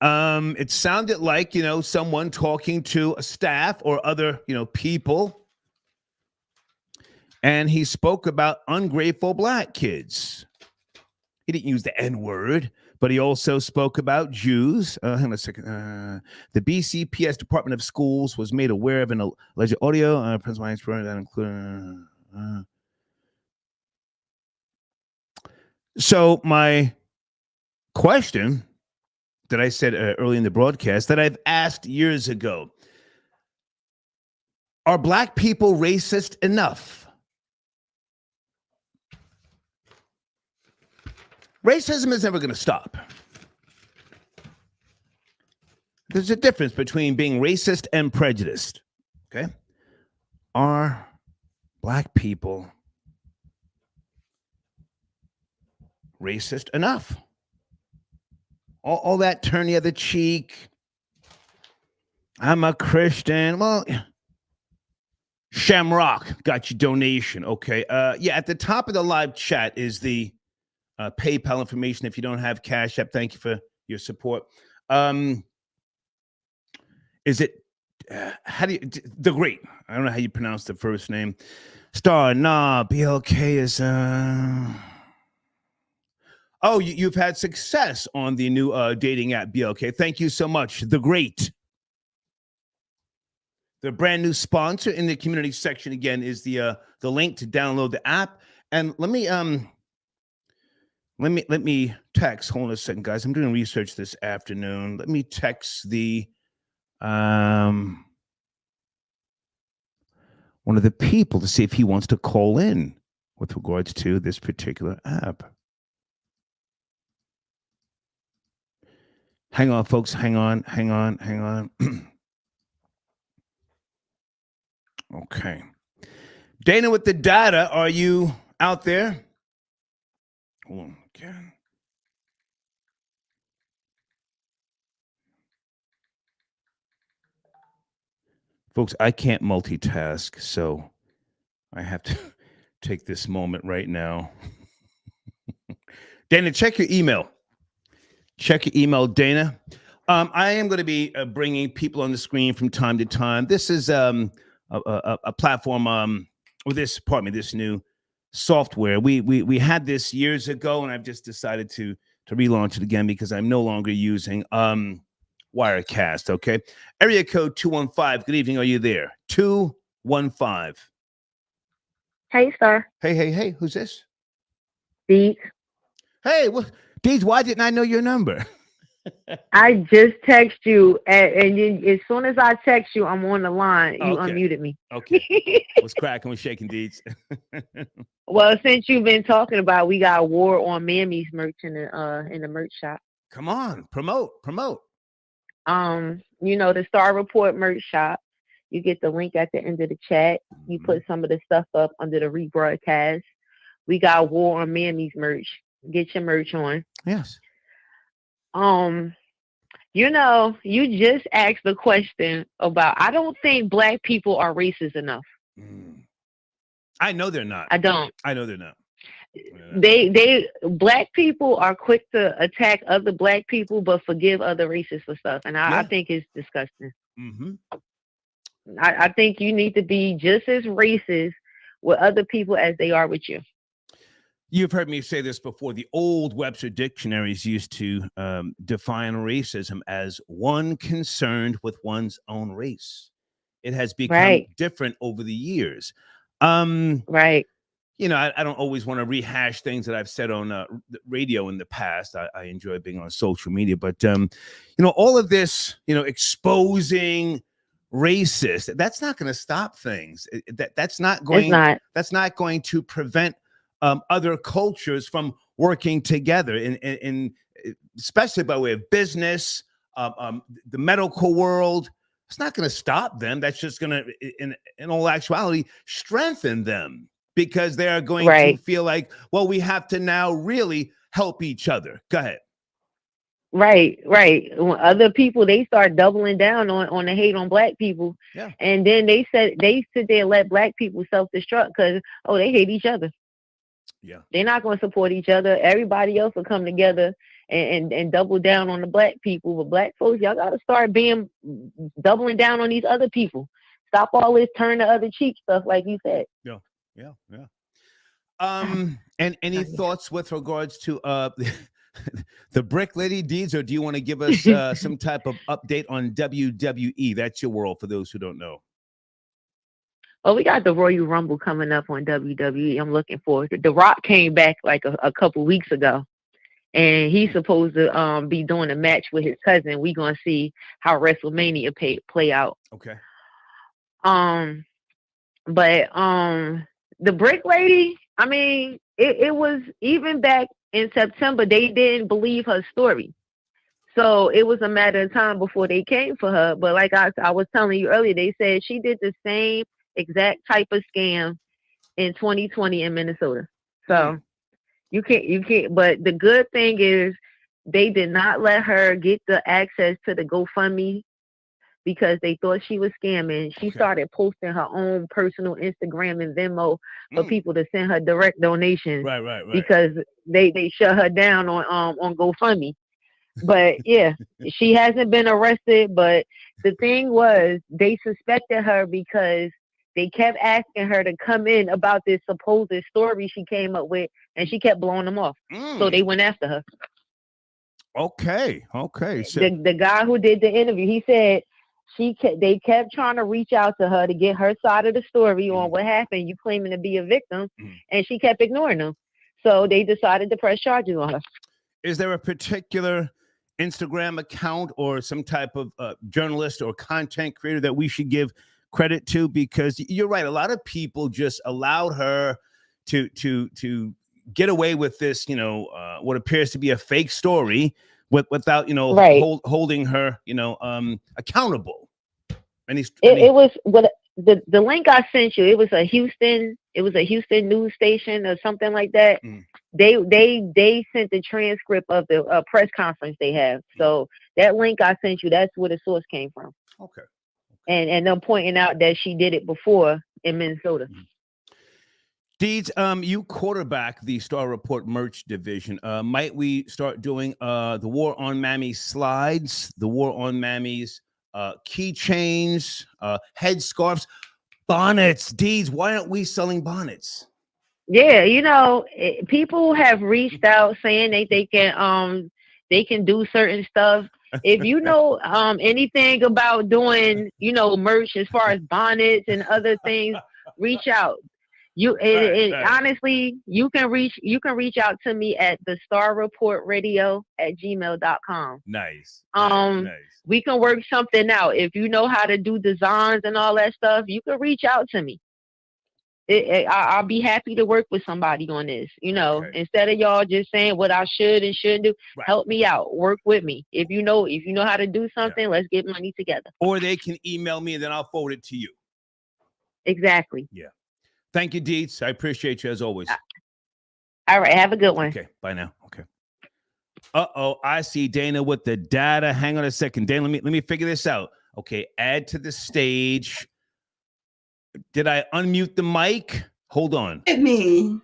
It sounded like, someone talking to a staff or other, people. And he spoke about ungrateful black kids. He didn't use the N-word, but he also spoke about Jews. Hang on a second. The BCPS Department of Schools was made aware of an alleged audio. That included. So my question that I said early in the broadcast that I've asked years ago, are black people racist enough? Racism is never going to stop. There's a difference between being racist and prejudiced, okay? Are black people racist enough? All that turn the other cheek. I'm a Christian. Well, Shamrock got your donation. Okay. At the top of the live chat is the PayPal information. If you don't have Cash App, thank you for your support. Is it how do you the great? I don't know how you pronounce the first name. Star BLK is Oh, you've had success on the new dating app, BLK. Thank you so much. The Great. The brand new sponsor in the community section again is the link to download the app. And let me text. Hold on a second, guys. I'm doing research this afternoon. Let me text the one of the people to see if he wants to call in with regards to this particular app. Hang on, folks. Hang on. Okay. Dana with the data, are you out there? Hold on. Okay. Folks, I can't multitask, so I have to take this moment right now. Dana, check your email. Check your email, Dana. I am going to be bringing people on the screen from time to time. This is a platform, this new software. We had this years ago, and I've just decided to relaunch it again because I'm no longer using Wirecast. Okay, area code 215. Good evening. Are you there? 215. Hey, sir. Hey. Who's this? Deeds. Hey, what? Deeds, why didn't I know your number? I just text you, and as soon as I text you, I'm on the line. You okay. Unmuted me. Okay. What's cracking? What's shaking, Deeds? Well, since you've been talking about, we got War on Mammies merch in the merch shop. Come on, promote. The Star Report merch shop. You get the link at the end of the chat. You put some of the stuff up under the rebroadcast. We got War on Mammies merch. Get your merch on. Yes. You just asked the question about, I don't think black people are racist enough. I know they're not. I don't. I know they're not. Black people are quick to attack other black people, but forgive other racists for stuff. And I think it's disgusting. Mm-hmm. I think you need to be just as racist with other people as they are with you. You've heard me say this before. The old Webster dictionaries used to define racism as one concerned with one's own race. It has become different over the years. Right. I don't always want to rehash things that I've said on radio in the past. I enjoy being on social media, but all of this, exposing racist, that's not going to stop things. That's not going to prevent other cultures from working together, in especially by way of business, the medical world. It's not going to stop them. That's just going to, in all actuality, strengthen them, because they are going to feel like, well, we have to now really help each other. Go ahead. Right. When other people, they start doubling down on the hate on black people. Yeah. And then they sit there and let black people self-destruct because, they hate each other. Yeah. They're not going to support each other. Everybody else will come together and double down on the black people. But black folks, y'all got to start doubling down on these other people. Stop all this turn the other cheek stuff, like you said. Yeah. And any thoughts with regards to the Brick Lady, Deeds, or do you want to give us some type of update on WWE? That's your world for those who don't know. Oh, we got the Royal Rumble coming up on WWE. I'm looking forward to it. The Rock came back like a couple weeks ago, and he's supposed to be doing a match with his cousin. We're going to see how WrestleMania play out. Okay. But the Brick Lady, I mean, it was even back in September, they didn't believe her story. So it was a matter of time before they came for her. But like I was telling you earlier, they said she did the same exact type of scam in 2020 in Minnesota. So you can't, but the good thing is they did not let her get the access to the GoFundMe because they thought she was scamming. She started posting her own personal Instagram and Venmo for people to send her direct donations. Right. Because they shut her down on GoFundMe. But yeah, she hasn't been arrested. But the thing was, they suspected her because They kept asking her to come in about this supposed story she came up with, and she kept blowing them off. So they went after her. Okay. So the guy who did the interview, he said they kept trying to reach out to her to get her side of the story on what happened. You claiming to be a victim, and she kept ignoring them. So they decided to press charges on her. Is there a particular Instagram account or some type of journalist or content creator that we should give credit to? Because you're right, a lot of people just allowed her to get away with this, what appears to be a fake story without, holding her, accountable. It was what the link I sent you. It was a Houston news station or something like that. They sent the transcript of the press conference they have. So that link I sent you, that's where the source came from. Okay. And them pointing out that she did it before in Minnesota. Deeds, you quarterback the Star Report merch division. Might we start doing the War on Mammy slides, the War on Mammy's keychains, headscarves, bonnets? Deeds, why aren't we selling bonnets? Yeah, people have reached out saying they can do certain stuff. If you know anything about doing, merch as far as bonnets and other things, reach out. Honestly, you can reach out to me at the starreportradio@gmail.com. Nice. We can work something out. If you know how to do designs and all that stuff, you can reach out to me. I'll be happy to work with somebody on this. Instead of y'all just saying what I should and shouldn't do, help me out, work with me. If you know how to do something, let's get money together. Or they can email me and then I'll forward it to you. Exactly. Yeah. Thank you, Deets. I appreciate you as always. All right. Have a good one. Okay. Bye now. Okay. I see Dana with the data. Hang on a second. Dana, let me figure this out. Okay. Add to the stage. Did I unmute the mic? Hold on. Hit me.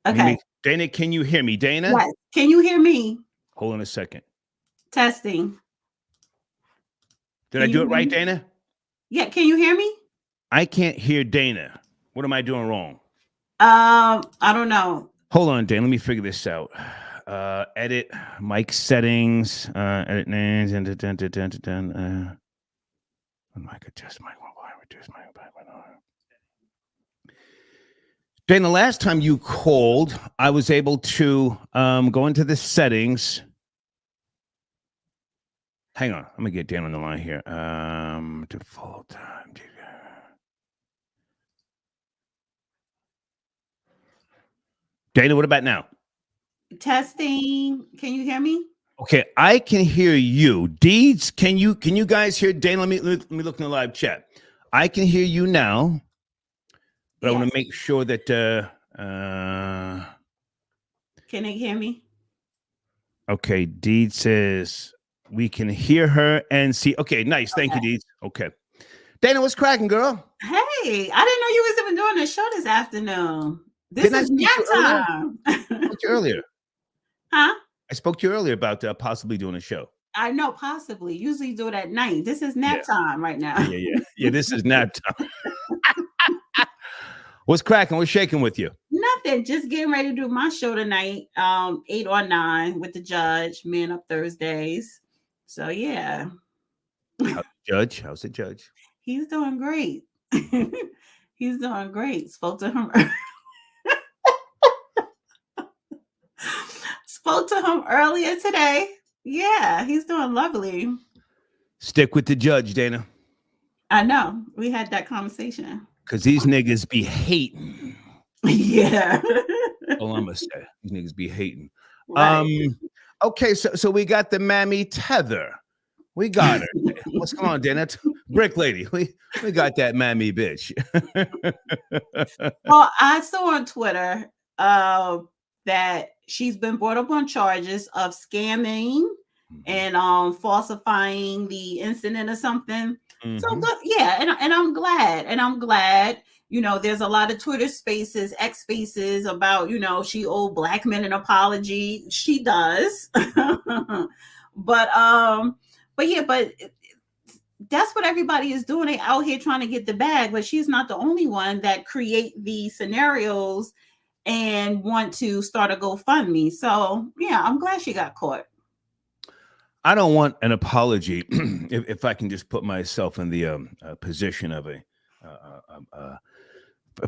Okay. Dana, can you hear me? Dana? Yes. Can you hear me? Hold on a second. Testing. Did I do it right, Dana? Yeah. Can you hear me? I can't hear Dana. What am I doing wrong? I don't know. Hold on, Dan. Let me figure this out. Edit mic settings. Edit names. Mic adjust mic. Reduce mic. Dan, the last time you called, I was able to go into the settings. Hang on. I'm gonna get Dan on the line here. Default time. Dana, what about now? Testing. Can you hear me? Okay, I can hear you. Deeds, can you guys hear Dana? Let me look in the live chat. I can hear you now, but yes. I want to make sure that can they hear me? Okay, Deed says we can hear her and see. Okay, nice. Thank you, Deeds. Okay. Dana, what's cracking, girl? Hey, I didn't know you was even doing a show this afternoon. This is nap time. I spoke to you earlier. Huh? I spoke to you earlier about possibly doing a show. I know, possibly. Usually do it at night. This is nap time right now. Yeah, this is nap time. What's cracking? What's shaking with you? Nothing. Just getting ready to do my show tonight, 8 or 9 with the judge, Men Up Thursdays. So, yeah. How's the judge? He's doing great. He's doing great. Spoke to him earlier today. Yeah, he's doing lovely. Stick with the judge, Dana. I know. We had that conversation. Because these niggas be hating. Yeah. All I'm going to say. These niggas be hating. Right. Okay, so we got the Mammy Tether. We got her. What's going on, Dana? Brick lady. We got that Mammy bitch. Well, I saw on Twitter that she's been brought up on charges of scamming and falsifying the incident or something. Mm-hmm. So look, yeah, and I'm glad. There's a lot of Twitter spaces, X spaces about, she owed black men an apology. She does. But that's what everybody is doing. They out here trying to get the bag, but she's not the only one that create these scenarios and want to start a GoFundMe. So yeah, I'm glad she got caught. I don't want an apology if I can just put myself in the position of a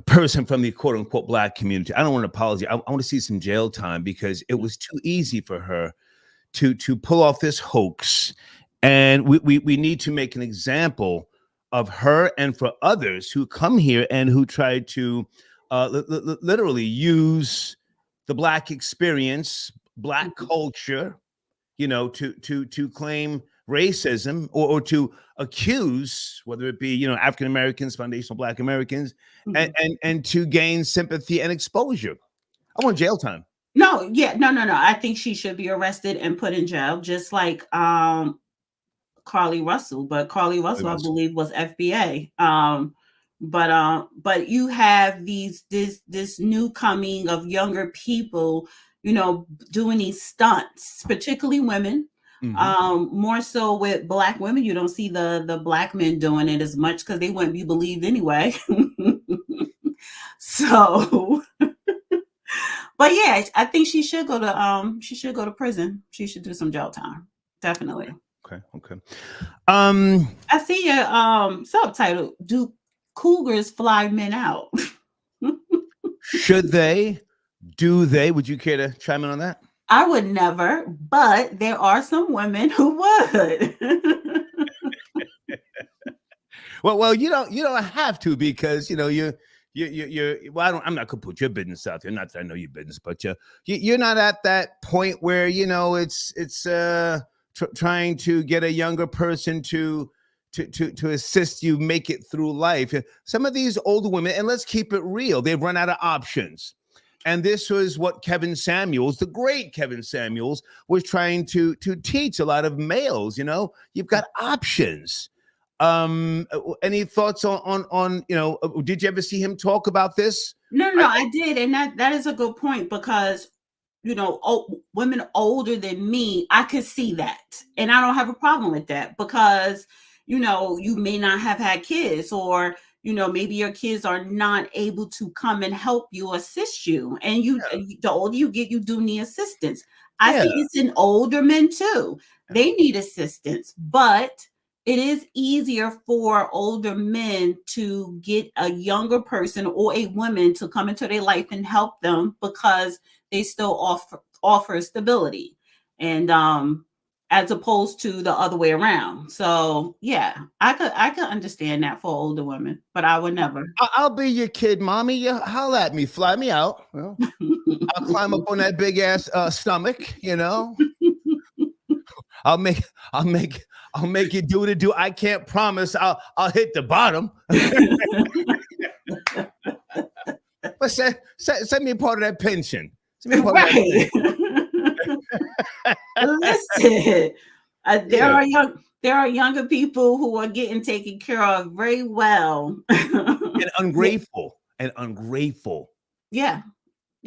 person from the quote unquote Black community. I don't want an apology. I want to see some jail time because it was too easy for her to pull off this hoax. And we need to make an example of her and for others who come here and who try to literally use the Black experience, Black culture, to claim racism or to accuse, whether it be, African Americans, foundational Black Americans, and to gain sympathy and exposure. I want jail time. No. I think she should be arrested and put in jail, just like Carly Russell. But Carly Russell, I believe, was FBA. But you have this new coming of younger people, doing these stunts, particularly women. More so with Black women. You don't see the Black men doing it as much because they wouldn't be believed anyway. So, but yeah, I think she should go to prison. She should do some jail time. Definitely. Okay. I see your subtitle. Do Cougars fly men out? Should they? Do they? Would you care to chime in on that? I would never, but there are some women who would. well, you don't have to because you're well, I'm not gonna put your business out there. Not that I know your business, but you're not at that point where it's trying to get a younger person to assist you make it through life. Some of these older women, and let's keep it real, they've run out of options. And this was what Kevin Samuels, the great Kevin Samuels, was trying to teach a lot of males. You've got options. Any thoughts on did you ever see him talk about this? No, I did, and that is a good point because women older than me, I could see that, and I don't have a problem with that because you may not have had kids or. Maybe your kids are not able to come and help you, assist you. And the older you get, you do need assistance. I see it's in older men too. They need assistance, but it is easier for older men to get a younger person or a woman to come into their life and help them because they still offer stability. And, as opposed to the other way around. So yeah, I could understand that for older women, but I would never. I'll be your kid, mommy. You holla at me, fly me out. Well, I'll climb up on that big ass stomach. I'll make you do what it do. I can't promise I'll hit the bottom. But send me a part of that pension. Send me a part of that pension. Listen, there are younger people who are getting taken care of very well and ungrateful. Yeah,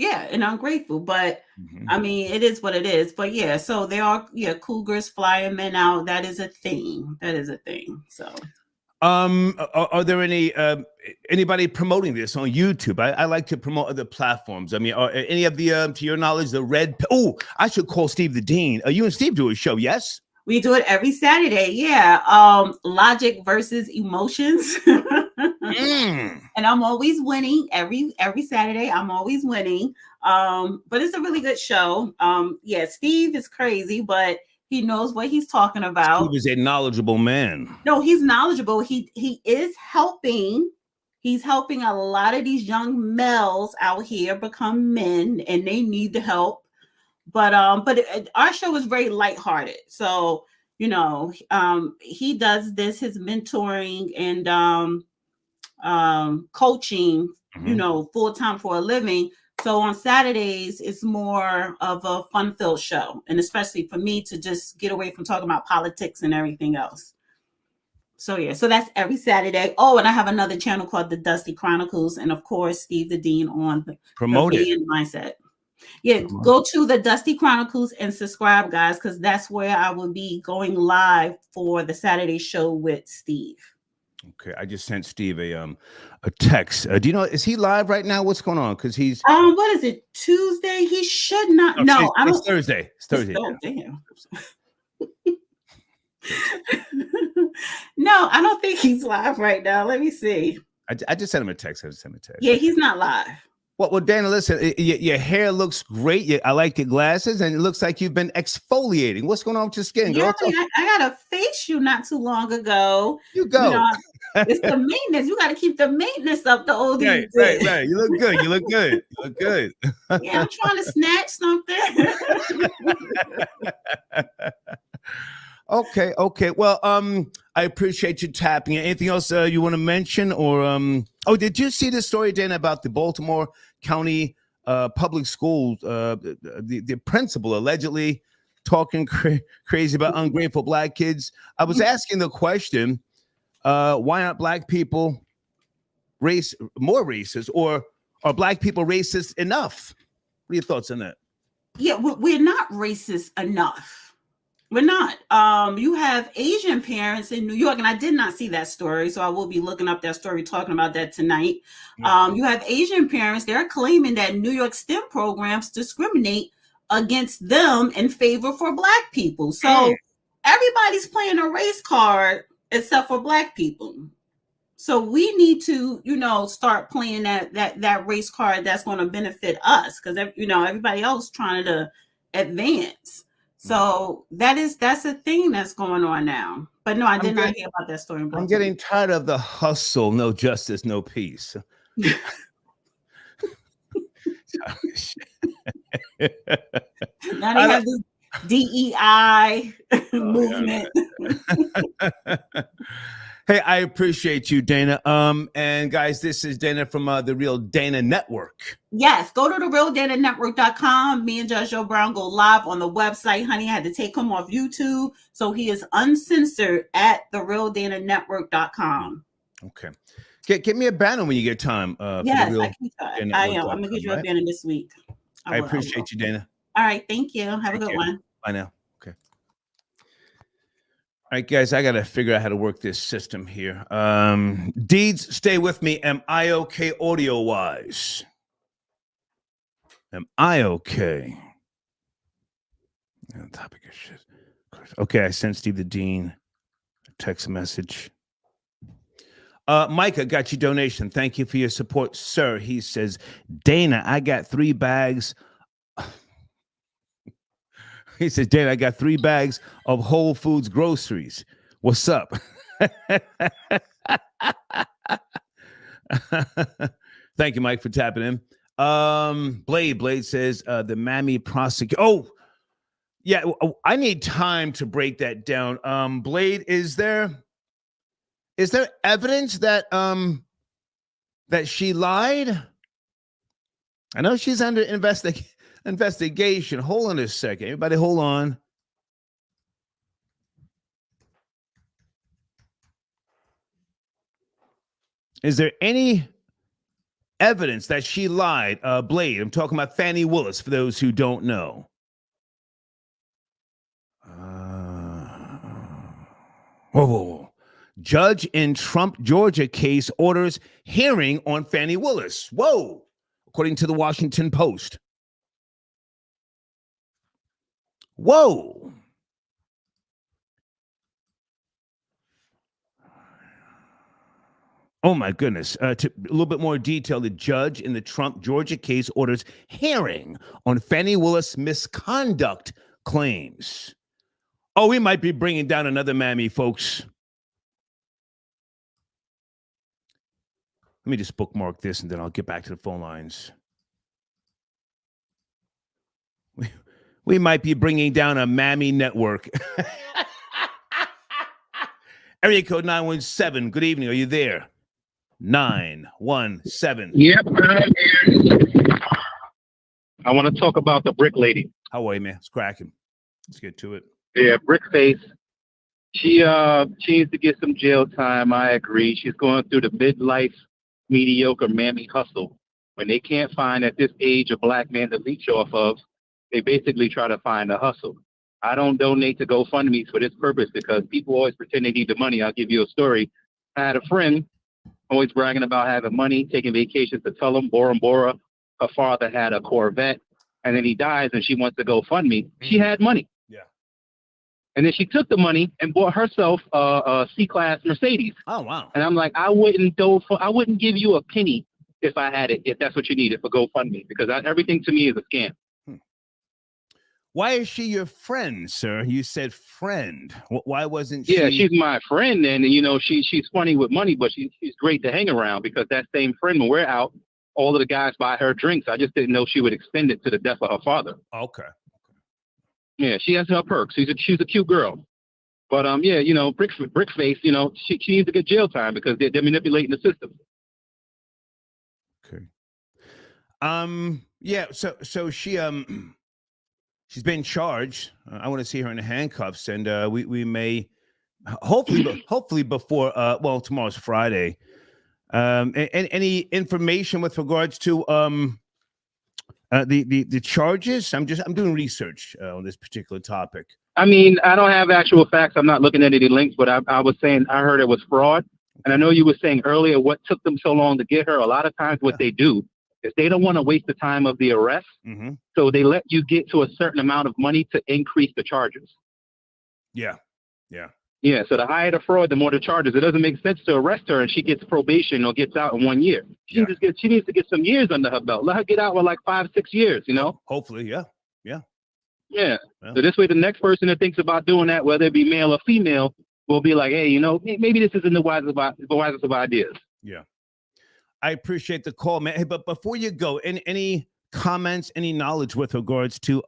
and ungrateful. But I mean, it is what it is. But yeah, so there are Cougars flying men out. That is a thing. So. Are there anybody promoting this on YouTube? I like to promote other platforms. I mean, are any of the to your knowledge, the red? Oh, I should call Steve the Dean. You and Steve do a show, yes? We do it every Saturday. Yeah. Logic versus emotions. And I'm always winning every Saturday. I'm always winning. But it's a really good show. Yeah, Steve is crazy, but he knows what he's talking about. Steve is a knowledgeable man. No, he's knowledgeable. He is helping. He's helping a lot of these young males out here become men, and they need the help. But our show is very lighthearted. So he does this, his mentoring and coaching, full time for a living. So on Saturdays, it's more of a fun-filled show, and especially for me to just get away from talking about politics and everything else. So yeah, so that's every Saturday. Oh, and I have another channel called The Dusty Chronicles, and of course, Steve the Dean on the Promote it. Mindset. Yeah, go to the Dusty Chronicles and subscribe, guys, because that's where I will be going live for the Saturday show with Steve. Okay, I just sent Steve a text. Do you know, is he live right now? What's going on? Because he's what is it? Tuesday? He should not. No, I don't. It's Thursday. It's Thursday. Oh, damn. No, I don't think he's live right now. Let me see. I just sent him a text. Yeah, he's not live. Well, Dana, listen, your hair looks great. I like your glasses, and it looks like you've been exfoliating. What's going on with your skin, girl? Yeah, I got a facial not too long ago. You go. You know, it's the maintenance. You got to keep the maintenance up. The older right. You look good. You look good. Yeah, I'm trying to snatch something. Okay. Well, I appreciate you tapping in. Anything else you want to mention, or did you see the story, Dana, about the Baltimore County public schools? The principal allegedly talking crazy about ungrateful black kids. I was asking the question, why aren't black people more racist, or are black people racist enough? What are your thoughts on that? Yeah, we're not racist enough. We're not. You have Asian parents in New York, and I did not see that story, so I will be looking up that story, talking about that tonight. You have Asian parents, they're claiming that New York STEM programs discriminate against them in favor for black people. So everybody's playing a race card except for black people. So we need to, start playing that race card that's going to benefit us, because everybody else trying to advance. So that's a thing that's going on now. But no, I did not hear about that story. I'm getting tired of the hustle, no justice, no peace. Now they have this DEI movement. Hey, I appreciate you, Dana. And guys, this is Dana from the Real Dana Network. Yes, go to therealdananetwork.com. Me and Judge Joe Brown go live on the website. Honey, I had to take him off YouTube, so he is uncensored at therealdananetwork.com. Okay. Get me a banner when you get time. Yes, I am. I'm gonna get you a banner this week. I appreciate you, Dana. All right, thank you. Have a good one. Bye now. Okay. All right, guys, I got to figure out how to work this system here. Deeds, stay with me. Am I okay audio-wise? Am I okay? Topic of shit. Okay, I sent Steve the Dean a text message. Micah got your donation. Thank you for your support, sir. He says, Dana, I got 3 bags. He says, Dana, I got 3 bags of Whole Foods groceries. What's up? Thank you, Mike, for tapping in. Blade says the Mammy prosecutor. Oh, yeah, I need time to break that down. Blade, is there evidence that that she lied? I know she's under investigation. Hold on a second. Everybody hold on. Is there any evidence that she lied? Blade, I'm talking about Fanny Willis, for those who don't know. Whoa. Judge in Trump, Georgia case orders hearing on Fanny Willis. Whoa. According to the Washington Post. Whoa. Oh, my goodness. To a little bit more detail, the judge in the Trump, Georgia case orders hearing on Fanny Willis misconduct claims. Oh, we might be bringing down another mammy, folks. Let me just bookmark this, and then I'll get back to the phone lines. We might be bringing down a mammy network. Area code 917. Good evening. Are you there? 917. Yep, I'm here. I want to talk about the brick lady. How are you, man? It's cracking. Let's get to it. Yeah, brick face. She needs to get some jail time. I agree. She's going through the midlife mediocre mammy hustle. When they can't find at this age a black man to leech off of, they basically try to find a hustle. I don't donate to GoFundMe's for this purpose because people always pretend they need the money. I'll give you a story. I had a friend always bragging about having money, taking vacations to Tullum, Bora Bora. Her father had a Corvette, and then he dies, and she wants to GoFundMe. She had money. Yeah. And then she took the money and bought herself a C-Class Mercedes. Oh, wow. And I'm like, I wouldn't give you a penny if I had it, if that's what you needed for GoFundMe, because everything to me is a scam. Why is she your friend, sir? You said friend. Why wasn't she? Yeah, she's my friend, and you know she's funny with money, but she's great to hang around because that same friend, when we're out, all of the guys buy her drinks. I just didn't know she would extend it to the death of her father. Okay. Yeah, she has her perks. She's a cute girl, but yeah, you know, brick face. You know, she needs to get jail time because they're manipulating the system. Okay. Yeah. So she she's been charged. I want to see her in handcuffs, and we may hopefully before tomorrow's Friday. Any information with regards to the charges? I'm doing research on this particular topic. I mean, I don't have actual facts. I'm not looking at any links, but I was saying I heard it was fraud, and I know you were saying earlier what took them so long to get her. A lot of times, what they do is they don't want to waste the time of the arrest, so they let you get to a certain amount of money to increase the charges. Yeah. Yeah, so the higher the fraud, the more the charges. It doesn't make sense to arrest her and she gets probation or gets out in 1 year. She needs to get some years under her belt. Let her get out with like 5-6 years, you know? Hopefully, yeah. Yeah. So this way, the next person that thinks about doing that, whether it be male or female, will be like, hey, you know, maybe this isn't the wisest of ideas. Yeah. I appreciate the call, man. Hey, but before you go, any comments, any knowledge with regards to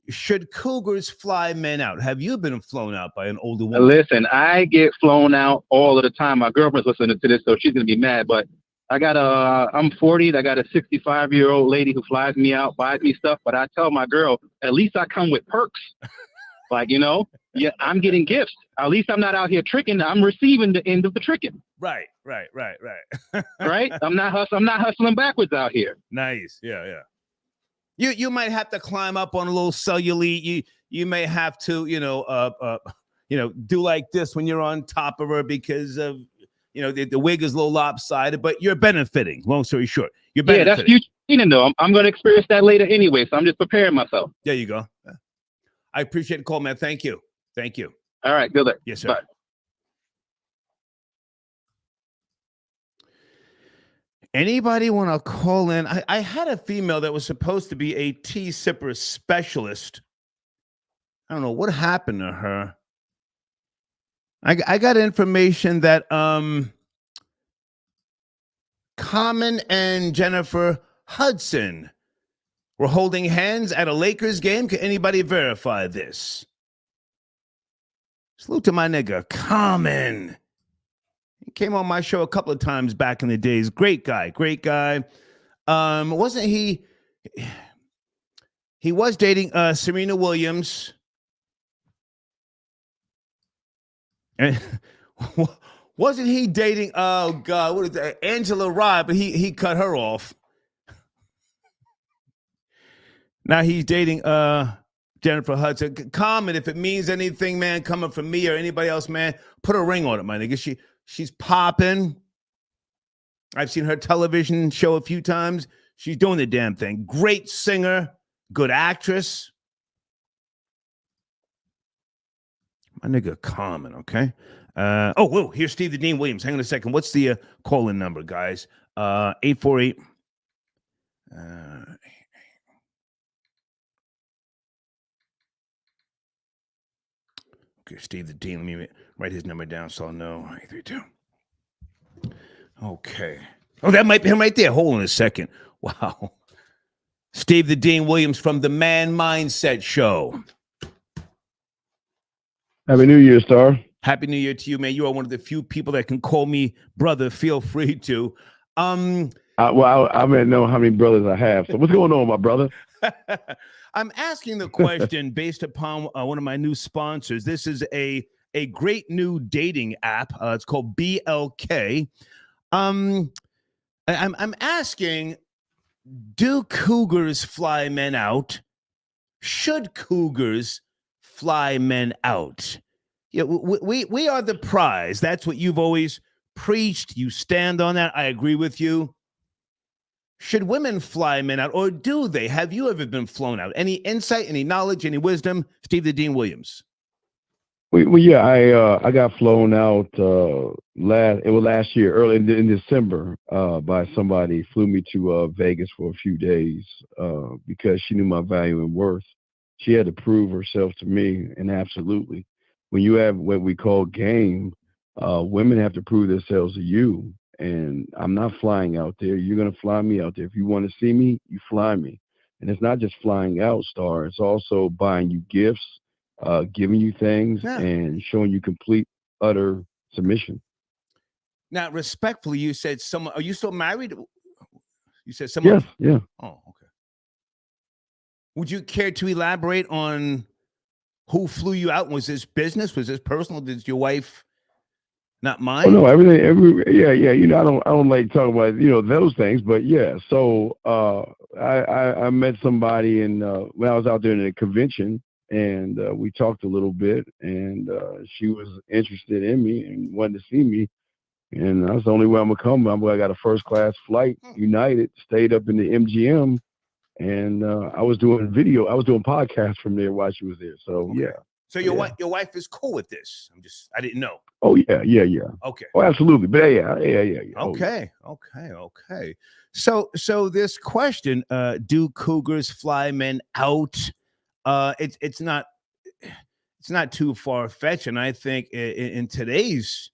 should Cougars fly men out? Have you been flown out by an older woman? Listen, I get flown out all of the time. My girlfriend's listening to this, so she's gonna be mad. But I'm 40. I got a 65-year-old lady who flies me out, buys me stuff. But I tell my girl, at least I come with perks. Like, you know, yeah, I'm getting gifts. At least I'm not out here tricking. I'm receiving the end of the tricking. Right. Right. I'm not hustling backwards out here. Nice. Yeah. You might have to climb up on a little cellulite. You may have to, do like this when you're on top of her because of, the wig is a little lopsided, but you're benefiting. Long story short, you're benefiting. Yeah, that's future cheating though. I'm going to experience that later anyway, so I'm just preparing myself. There you go. I appreciate the call, man. Thank you. All right, good luck. Yes, sir. Bye. Anybody want to call in? I had a female that was supposed to be a tea sipper specialist. I don't know what happened to her. I got information that Common and Jennifer Hudson were holding hands at a Lakers game. Can anybody verify this? Salute to my nigga, Common. He came on my show a couple of times back in the days. Great guy. Wasn't he? He was dating Serena Williams. And wasn't he dating? Oh God, what is that? Angela Rye? But he cut her off. Now he's dating Jennifer Hudson. Comment if it means anything, man, coming from me or anybody else, man. Put a ring on it, my nigga. She's popping. I've seen her television show a few times. She's doing the damn thing. Great singer, good actress. My nigga, Common, okay? Here's Steve the Dean Williams. Hang on a second. What's the call-in number, guys? 848. Okay, Steve the Dean. Let me write his number down so I'll know. 832. Okay. Oh, that might be him right there. Hold on a second. Wow. Steve the Dean Williams from the Man Mindset Show. Happy New Year, Star. Happy New Year to you, man. You are one of the few people that can call me brother. Feel free to. I may know how many brothers I have. So what's going on, my brother? I'm asking the question based upon one of my new sponsors. This is a great new dating app. It's called BLK. I'm asking, do Cougars fly men out? Should Cougars fly men out? Yeah, we are the prize. That's what you've always preached. You stand on that. I agree with you. Should women fly men out, or do they? Have you ever been flown out? Any insight, any knowledge, any wisdom? Steve the Dean Williams. Well, yeah, I got flown out last year, early in December, by somebody. Flew me to Vegas for a few days because she knew my value and worth. She had to prove herself to me, and absolutely, when you have what we call game, women have to prove themselves to you. And I'm not flying out there. You're gonna fly me out there. If you want to see me, you fly me. And it's not just flying out, Star. It's also buying you gifts, giving you things, and showing you complete, utter submission. Now, respectfully, you said someone. Are you still married? You said someone. Yes. Yeah. Oh, okay. Would you care to elaborate on who flew you out? Was this business? Was this personal? Did your wife not mind? Oh no, everything. Yeah. You know, I don't like talking about those things, but yeah. So I met somebody when I was out there in a convention, and we talked a little bit, and she was interested in me and wanted to see me, and that's the only way I'm gonna come. I got a first class flight, United, stayed up in the MGM. And I was doing podcasts from there while she was there. So yeah. So your wife is cool with this. I didn't know. Oh yeah. Okay. Oh, absolutely. But yeah. Okay. So this question, do Cougars fly men out? It's not too far fetched, and I think in today's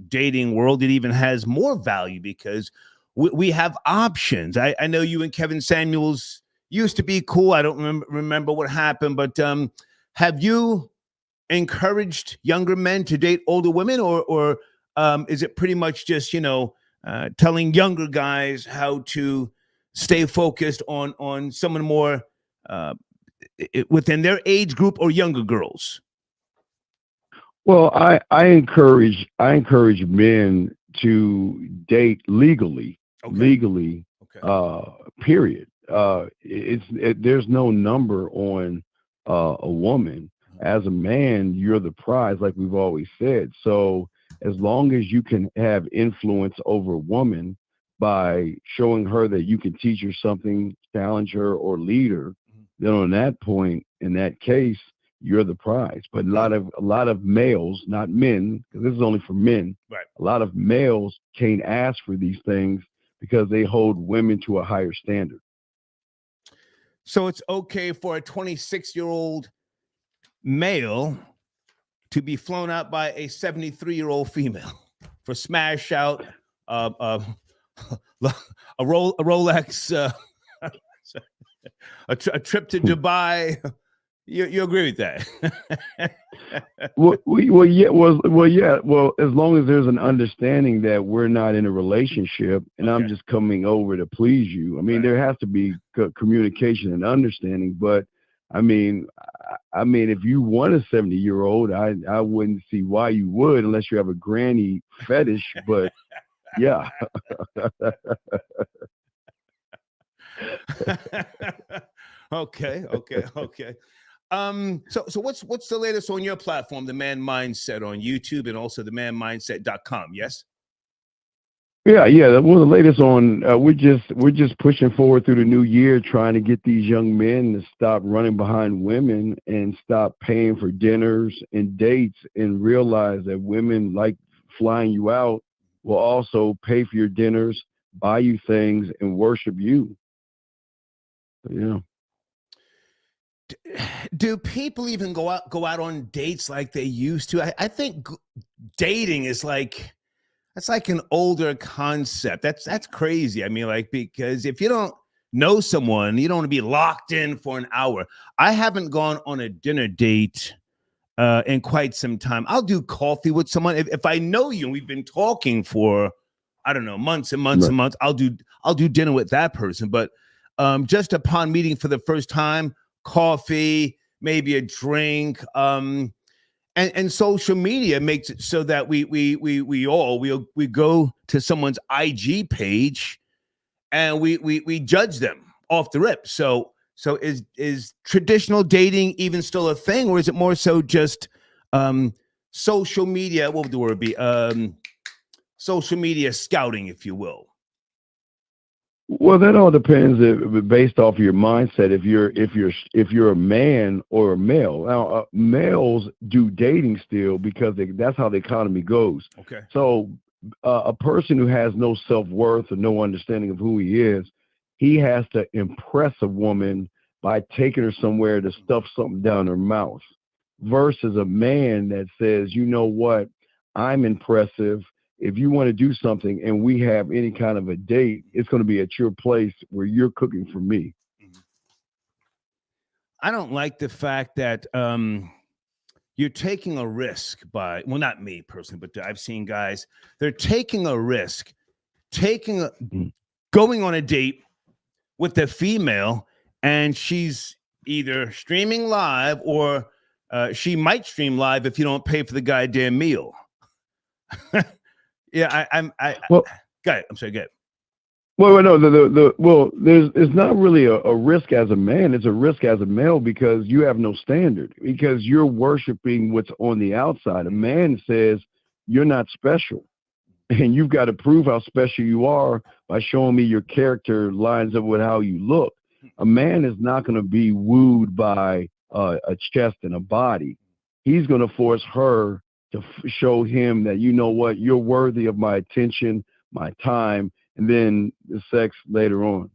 dating world, it even has more value because we have options. I know you and Kevin Samuels used to be cool. I don't remember what happened, but have you encouraged younger men to date older women, or is it pretty much just telling younger guys how to stay focused on someone more within their age group or younger girls? Well, I encourage men to date legally. Legally, period. There's no number on a woman. As a man, you're the prize, like we've always said. So as long as you can have influence over a woman by showing her that you can teach her something, challenge her, or lead her, then on that point, in that case, you're the prize. But a lot of males, not men, because this is only for men. Right. A lot of males can't ask for these things because they hold women to a higher standard. So it's okay for a 26-year-old male to be flown out by a 73-year-old female for smash out, a Rolex, a trip to Dubai. You agree with that? Well, as long as there's an understanding that we're not in a relationship and I'm just coming over to please you. I mean, there has to be communication and understanding. But I mean, if you want a 70-year-old, I wouldn't see why you would unless you have a granny fetish. But yeah. Okay. So what's the latest on your platform, The Man Mindset, on YouTube and also themanmindset.com? Yes. Yeah. Well, the latest on we're just pushing forward through the new year, trying to get these young men to stop running behind women and stop paying for dinners and dates, and realize that women like flying you out will also pay for your dinners, buy you things, and worship you. Yeah. Do people even go out on dates like they used to? I think dating is like an older concept. That's crazy. I mean, because if you don't know someone, you don't want to be locked in for an hour. I haven't gone on a dinner date in quite some time. I'll do coffee with someone if I know you and we've been talking for, I don't know, months and months and months. I'll do dinner with that person. But just upon meeting for the first time, coffee, maybe a drink, and social media makes it so that we go to someone's IG page and we judge them off the rip. So is traditional dating even still a thing, or is it more so just social media? What would the word be? Social media scouting, if you will. Well, that all depends based off of your mindset. If you're a man or a male. Now, males do dating still because that's how the economy goes. Okay. So a person who has no self-worth or no understanding of who he is, he has to impress a woman by taking her somewhere to stuff something down her mouth, versus a man that says, you know what, I'm impressive. If you want to do something and we have any kind of a date, it's going to be at your place where you're cooking for me. I don't like the fact that you're taking a risk by, well, not me personally, but I've seen guys, they're taking a risk, going on a date with a female, and she's either streaming live or she might stream live if you don't pay for the goddamn meal. Yeah, Well, go ahead. I'm sorry, go ahead. Well, no, it's not really a risk as a man. It's a risk as a male because you have no standard, because you're worshiping what's on the outside. A man says you're not special, and you've got to prove how special you are by showing me your character lines up with how you look. A man is not going to be wooed by a chest and a body. He's going to force her to show him that, you know what, you're worthy of my attention, my time, and then the sex later on.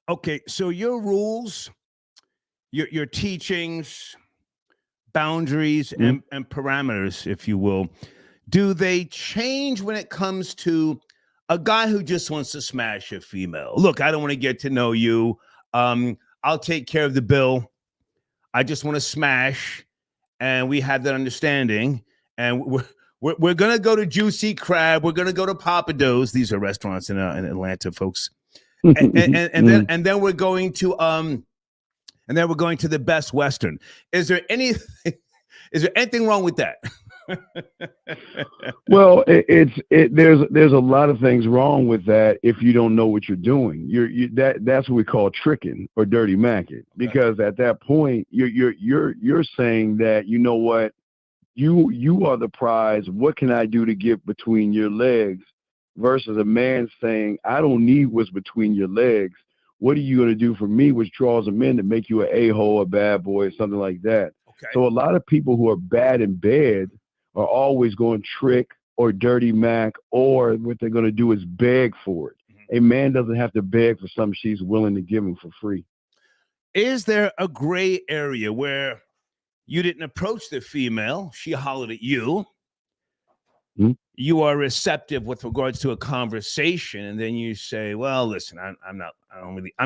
Okay, so your rules, your teachings, boundaries, and parameters, if you will, do they change when it comes to a guy who just wants to smash a female? Look, I don't want to get to know you. I'll take care of the bill. I just want to smash, and we have that understanding. And we're gonna go to Juicy Crab. We're gonna go to Papa Do's. These are restaurants in Atlanta, folks. And then we're going to the Best Western. Is there anything wrong with that? Well, there's a lot of things wrong with that if you don't know what you're doing. That's what we call tricking or dirty macking, because at that point you're saying that, you know what, you are the prize. What can I do to get between your legs? Versus a man saying, I don't need what's between your legs. What are you going to do for me? Which draws them in to make you an a-hole, a bad boy, something like that. Okay. So a lot of people who are bad in bed are always going trick or dirty mac, or what they're going to do is beg for it. A man doesn't have to beg for something she's willing to give him for free. Is there a gray area where you didn't approach the female, she hollered at you, you are receptive with regards to a conversation, and then you say, well, listen, I'm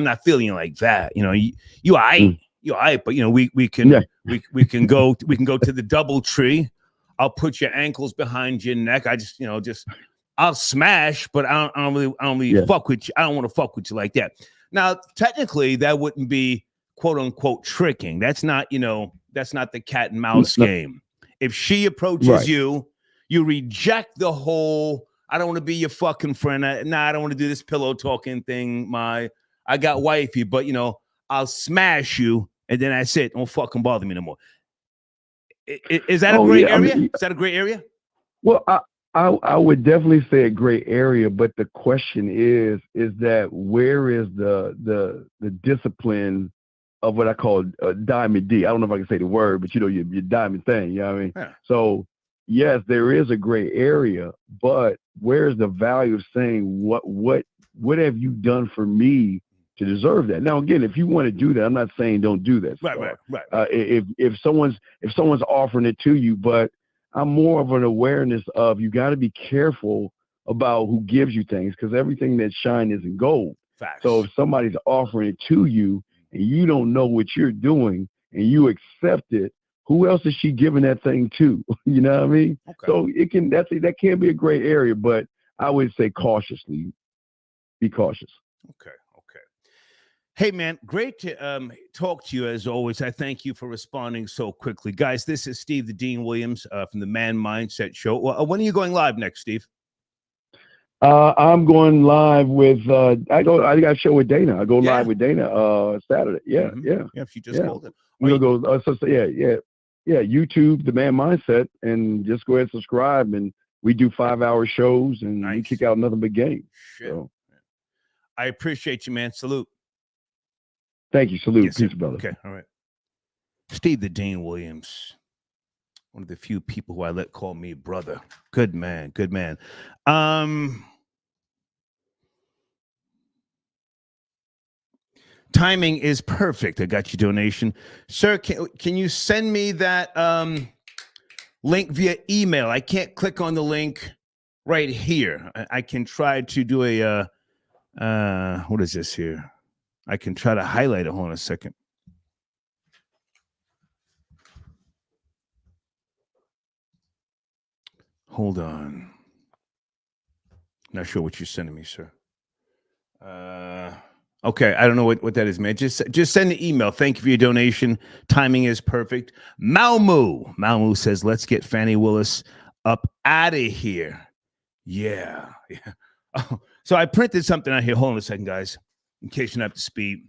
not feeling you like that. You know, you aight, but you know, we can go to the Double Tree. I'll put your ankles behind your neck. I'll smash, but I don't really fuck with you. I don't want to fuck with you like that. Now, technically, that wouldn't be quote unquote tricking. That's not the cat and mouse game. If she approaches you, you reject the whole, I don't want to be your fucking friend. I don't want to do this pillow talking thing. I got wifey, but you know, I'll smash you, and then that's it. Don't fucking bother me no more. Is that a gray area? Is that a gray area? Well, I would definitely say a gray area, but the question is that where is the discipline of what I call diamond D? I don't know if I can say the word, but you know, your diamond thing. You know what I mean? Yeah. So yes, there is a gray area, but where's the value of saying what have you done for me to deserve that? Now, again, if you want to do that, I'm not saying don't do that. Right. If someone's offering it to you, but I'm more of an awareness of, you got to be careful about who gives you things, because everything that shine isn't gold. Facts. So if somebody's offering it to you and you don't know what you're doing and you accept it, who else is she giving that thing to? You know what I mean? Okay. So that can be a gray area, but I would say cautiously. Be cautious. Okay. Hey, man, great to talk to you as always. I thank you for responding so quickly. Guys, this is Steve the Dean Williams from the Man Mindset Show. When are you going live next, Steve? I'm going live with I got a show with Dana. I go live with Dana Saturday. Yeah. She just called it. We'll go YouTube, The Man Mindset, and just go ahead and subscribe. And we do 5-hour shows, and we kick out nothing but game. So I appreciate you, man. Salute. Thank you. Salute. Yes, Peace, sir. brother. Okay. All right. Steve the Dean Williams, one of the few people who I let call me brother. Good man. Good man. Timing is perfect. I got your donation. Sir, can you send me that link via email? I can't click on the link right here. I can try to do a, what is this here? I can try to highlight it. Hold on a second. Hold on. Not sure what you're sending me, sir. Okay, I don't know what that is, man. Just send an email. Thank you for your donation. Timing is perfect. Malmu says, let's get Fanny Willis up out of here. Yeah. Oh, so I printed something out here. Hold on a second, guys, in case you're not up to speed.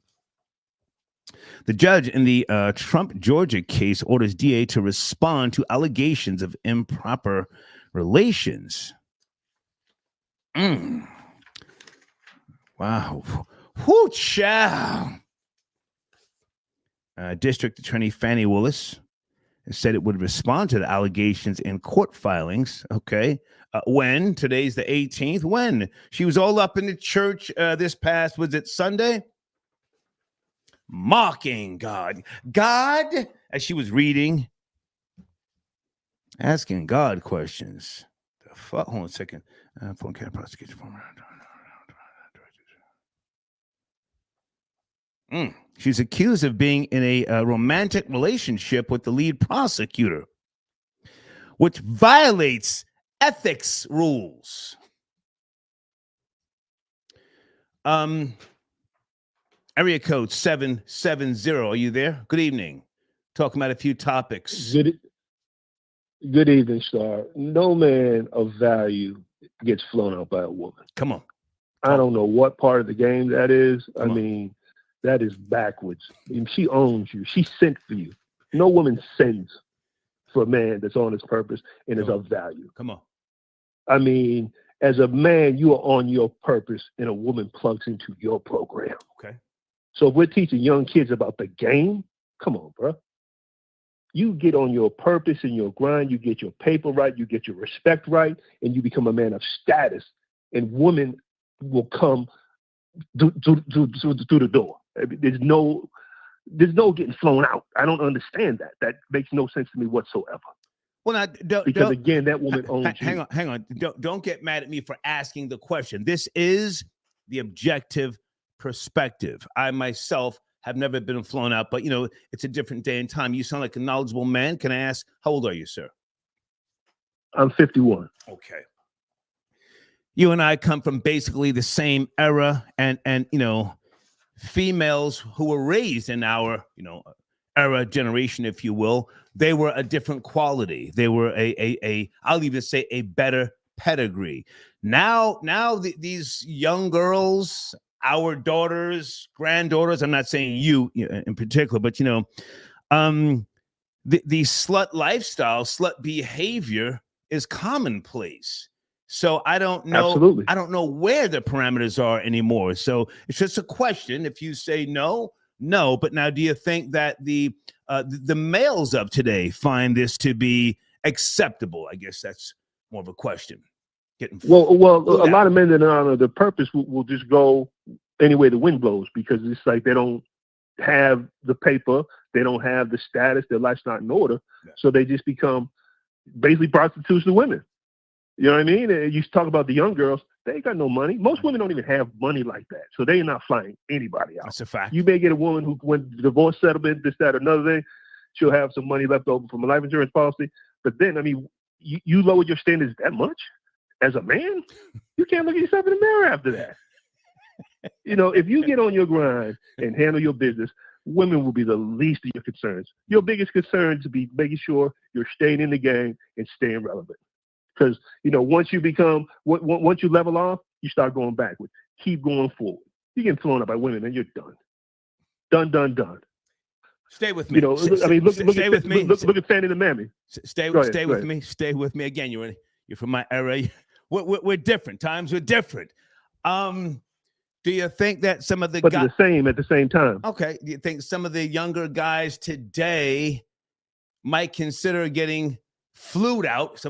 The judge in the Trump, Georgia case orders DA to respond to allegations of improper relations. Wow. Whoo, child. District Attorney Fanny Willis said it would respond to the allegations in court filings. Okay. When? Today's the 18th. When? She was all up in the church this past, was it Sunday? Mocking God. God, as she was reading, asking God questions. The fuck? Hold on a second. Phone camera prosecution. She's accused of being in a romantic relationship with the lead prosecutor, which violates ethics rules. Area code 770. Are you there? Good evening. Talking about a few topics. Good evening, Star. No man of value gets flown out by a woman. Come on. I don't know what part of the game that is. I mean, that is backwards. I mean, she owns you. She sent for you. No woman sends for a man that's on his purpose and is of value. Come on. I mean, as a man, you are on your purpose and a woman plugs into your program. Okay. So if we're teaching young kids about the game, come on, bro. You get on your purpose and your grind, you get your paper right, you get your respect right, and you become a man of status. And women will come through the door. I mean, there's no getting flown out. I don't understand that. That makes no sense to me whatsoever. Well, now, because again, that woman owns you. Hang on. Don't get mad at me for asking the question. This is the objective perspective. I myself have never been flown out, but it's a different day and time. You sound like a knowledgeable man. Can I ask, how old are you, sir? I'm 51. Okay. You and I come from basically the same era, and females who were raised in our era, generation, if you will, they were a different quality. They were I'll even say a better pedigree. Now these young girls, our daughters, granddaughters, I'm not saying you in particular, but the slut lifestyle, slut behavior is commonplace. So I don't know. Absolutely. I don't know where the parameters are anymore. So it's just a question. If you say no. But now, do you think that the males of today find this to be acceptable? I guess that's more of a question. Well, a lot of men that are on the purpose will just go any way the wind blows, because it's like they don't have the paper, they don't have the status, their life's not in order, so they just become basically prostitutes to women. You know what I mean? And you talk about the young girls, they ain't got no money. Most women don't even have money like that, so they're not flying anybody out. That's a fact. You may get a woman who, when divorce settlement, this, that, or another thing, she'll have some money left over from a life insurance policy. But then, I mean, you lower your standards that much as a man, you can't look at yourself in the mirror after that. If you get on your grind and handle your business, women will be the least of your concerns. Your biggest concern is to be making sure you're staying in the game and staying relevant. Because, once you once you level off, you start going backward. Keep going forward. You get thrown up by women, and you're done. Done. Stay with me. Look at Fanny the Mammy. Stay with me. Stay with me. Again, you're from my era. We're different. Times we're different. Do you think that some of the guys, the same at the same time? Okay. Do you think some of the younger guys today might consider getting flued out?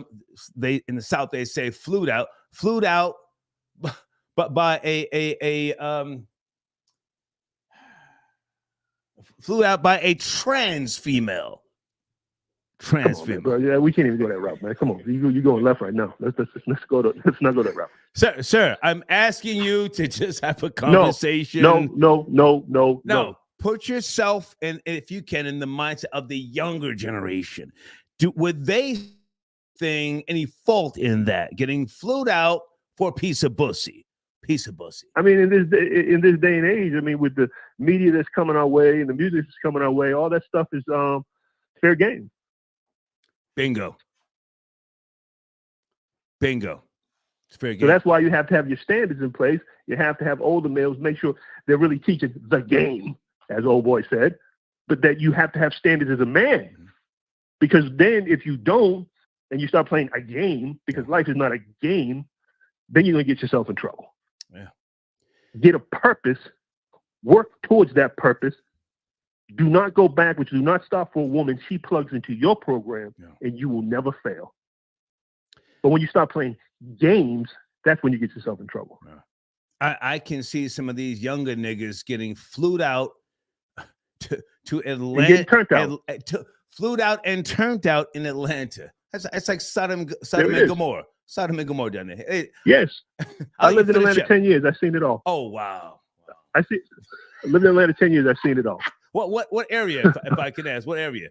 They in the South they say flued out, but by flew out by a trans female. Man, bro. Yeah, we can't even go that route, man. Come on, you going left right now. Let's not go that route. Sir, I'm asking you to just have a conversation. No. Put yourself in, if you can, in the mindset of the younger generation. Would they think any fault in that getting flued out for a piece of bussy? I mean, in this day and age, I mean, with the media that's coming our way and the music that's coming our way, all that stuff is fair game. Bingo. It's fair game. So that's why you have to have your standards in place. You have to have older males make sure they're really teaching the game, as old boy said, but that you have to have standards as a man. Mm-hmm. Because then if you don't, and you start playing a game, because life is not a game, then you're going to get yourself in trouble. Yeah. Get a purpose, work towards that purpose. Do not go backwards. Do not stop for a woman. She plugs into your program, and you will never fail. But when you start playing games, that's when you get yourself in trouble. Yeah. I can see some of these younger niggas getting flued out to Atlanta. Flued out and turned out in Atlanta. It's like Sodom and Gomorrah. Sodom and Gomorrah down there. Yes. I lived in Atlanta 10 years. I've seen it all. Oh, wow. I lived in Atlanta 10 years. I've seen it all. What area, if I could ask? What area?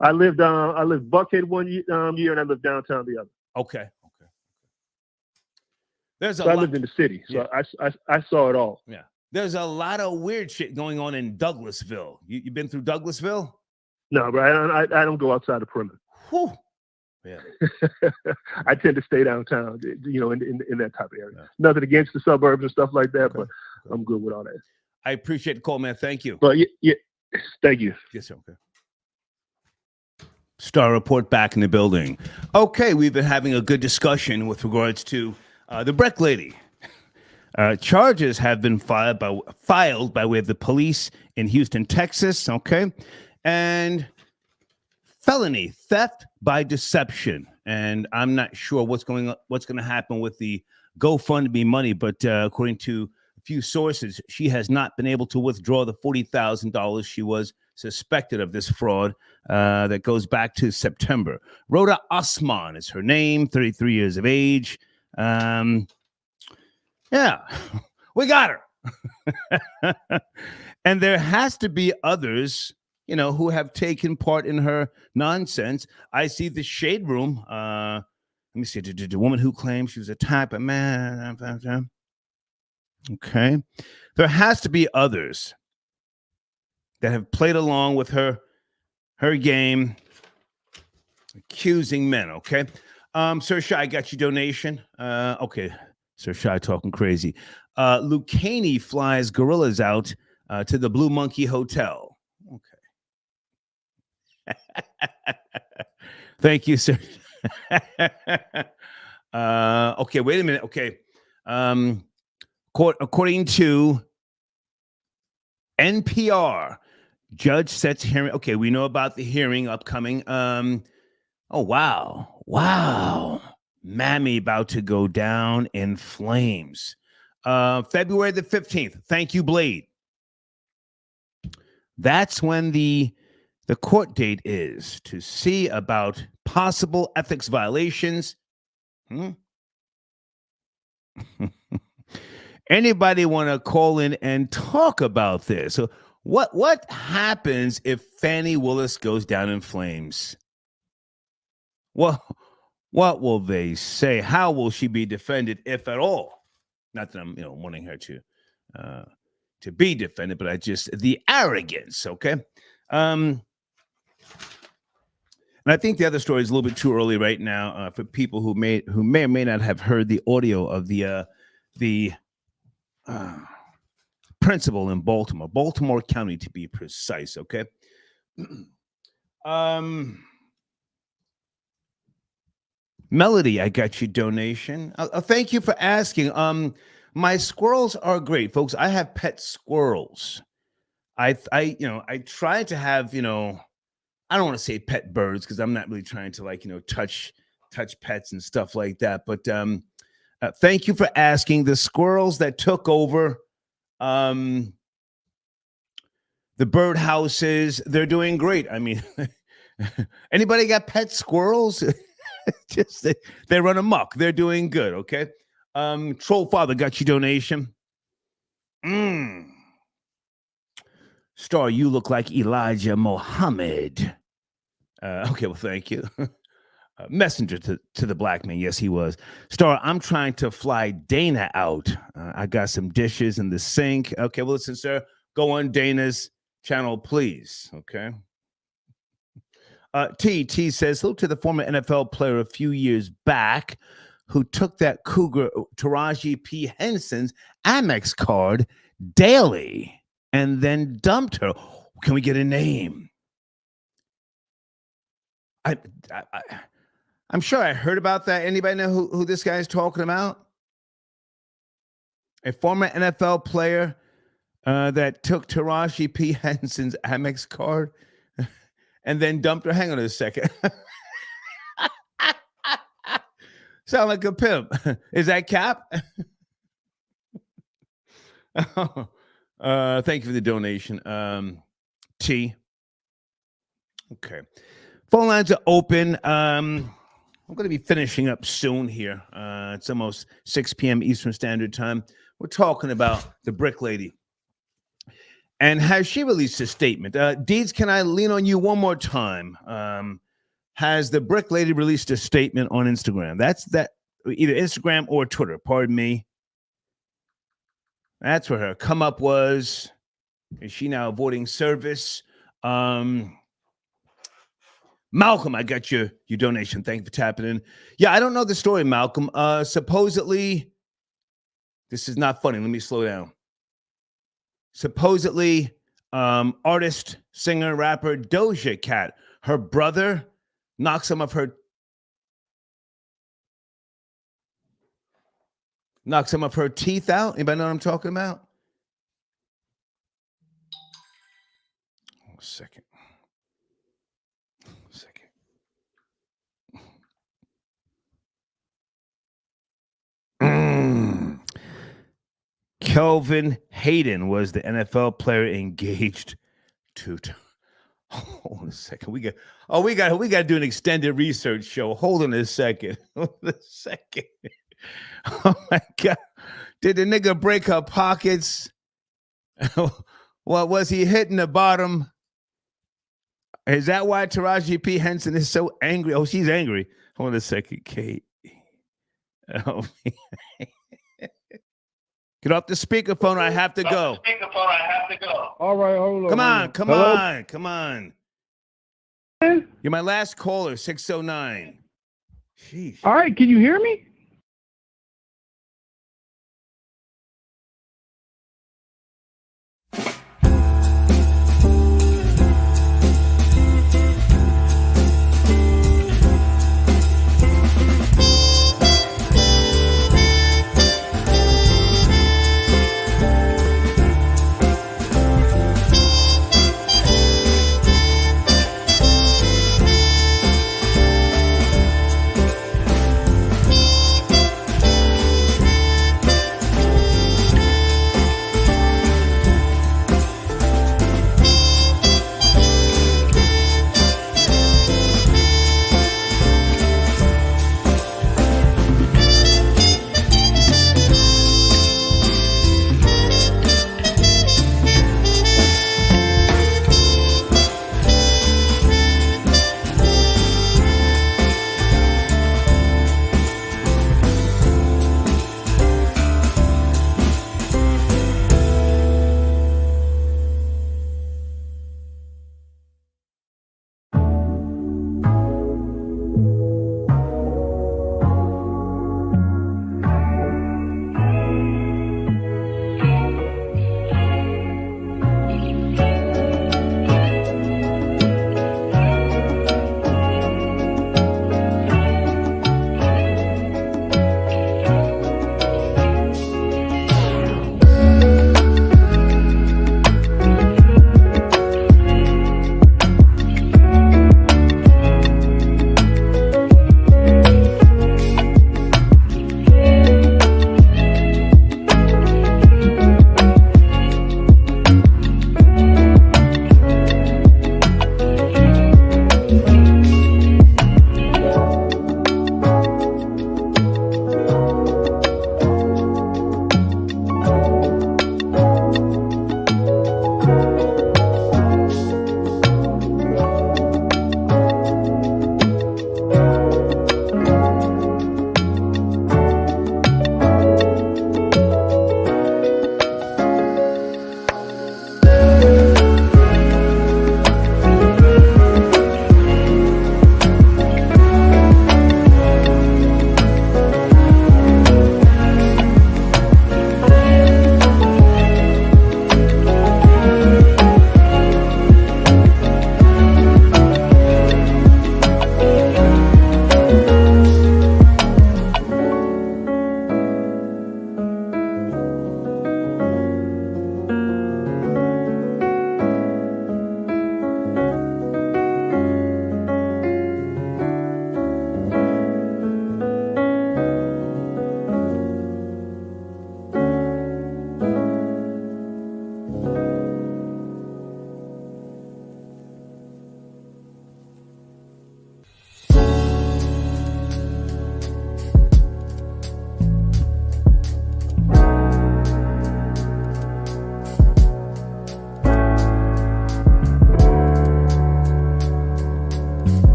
I lived Buckhead one year, and I lived downtown the other. Okay. I lived in the city, so I saw it all. Yeah. There's a lot of weird shit going on in Douglasville. You been through Douglasville? No, bro. I don't go outside the perimeter. Whew. Yeah. I tend to stay downtown, in that type of area. Yeah. Nothing against the suburbs and stuff like that, but I'm good with all that. I appreciate the call, man. Thank you. But yeah, thank you. Yes, okay. Star Report back in the building. Okay, we've been having a good discussion with regards to the Breck lady. Charges have been filed by way of the police in Houston, Texas. Okay, and felony theft by deception. And I'm not sure what's going to happen with the GoFundMe money, but according to a few sources, she has not been able to withdraw the $40,000 she was suspected of this fraud that goes back to September. Rhoda Osman is her name, 33 years of age. Yeah, we got her. And there has to be others, who have taken part in her nonsense. I see the Shade Room. Let me see. The woman who claims she was a type of man. Okay. There has to be others that have played along with her game, accusing men. Okay. Sir Shy, I got your donation. Okay. Sir Shy talking crazy. Lucchini flies gorillas out to the Blue Monkey Hotel. Okay. Thank you, sir. Okay, wait a minute. Okay. According to NPR, judge sets hearing. Okay, we know about the hearing upcoming. Oh, wow. Mammy about to go down in flames. February the 15th. Thank you, Blade. That's when the court date is to see about possible ethics violations. Anybody want to call in and talk about this? So what happens if Fanny Willis goes down in flames? Well, what will they say? How will she be defended, if at all? Not that I'm, wanting her to be defended, but the arrogance. Okay. And I think the other story is a little bit too early right now for people who may or may not have heard the audio of the principal in Baltimore County to be precise. Okay. Melody, I got your donation. Thank you for asking. My squirrels are great, folks. I have pet squirrels. I try to have, I don't want to say pet birds because I'm not really trying to touch pets and stuff like that. But thank you for asking. The squirrels that took over the bird houses, they're doing great. I mean, anybody got pet squirrels? Just they run amok. They're doing good. Okay. Troll Father got your donation. Star, you look like Elijah Muhammad. Okay, well, thank you. Messenger to the black man. Yes, he was. Star, I'm trying to fly Dana out. I got some dishes in the sink. Okay, well, listen, sir, go on Dana's channel, please. Okay. T says, hello to the former NFL player a few years back who took that Cougar Taraji P. Henson's Amex card daily and then dumped her. Can we get a name? I'm sure I heard about that. Anybody know who this guy is talking about? A former NFL player that took Taraji P. Henson's Amex card and then dumped her. Hang on a second. Sound like a pimp. Is that Cap? Thank you for the donation. T. Okay. Phone lines are open. I'm going to be finishing up soon here. It's almost 6 p.m. Eastern Standard Time. We're talking about the Brick Lady. And has she released a statement? Deeds, can I lean on you one more time? Has the Brick Lady released a statement on Instagram? That's that, either Instagram or Twitter. Pardon me. That's where her come up was. Is she now avoiding service? Malcolm, I got your donation. Thank you for tapping in. Yeah, I don't know the story, Malcolm. Supposedly, this is not funny. Let me slow down. Supposedly, artist, singer, rapper Doja Cat, her brother knocked some of her teeth out. Anybody know what I'm talking about? Second. Kelvin Hayden was the NFL player engaged to. Hold on a second. We got to do an extended research show. Hold on a second. Oh my God. Did the nigga break her pockets? What was he hitting the bottom? Is that why Taraji P. Henson is so angry? Oh, she's angry. Hold on a second, Kate. Oh, get off the speakerphone. I have to go. All right, hold on. Come on. You're my last caller, 609. Sheesh. All right, can you hear me?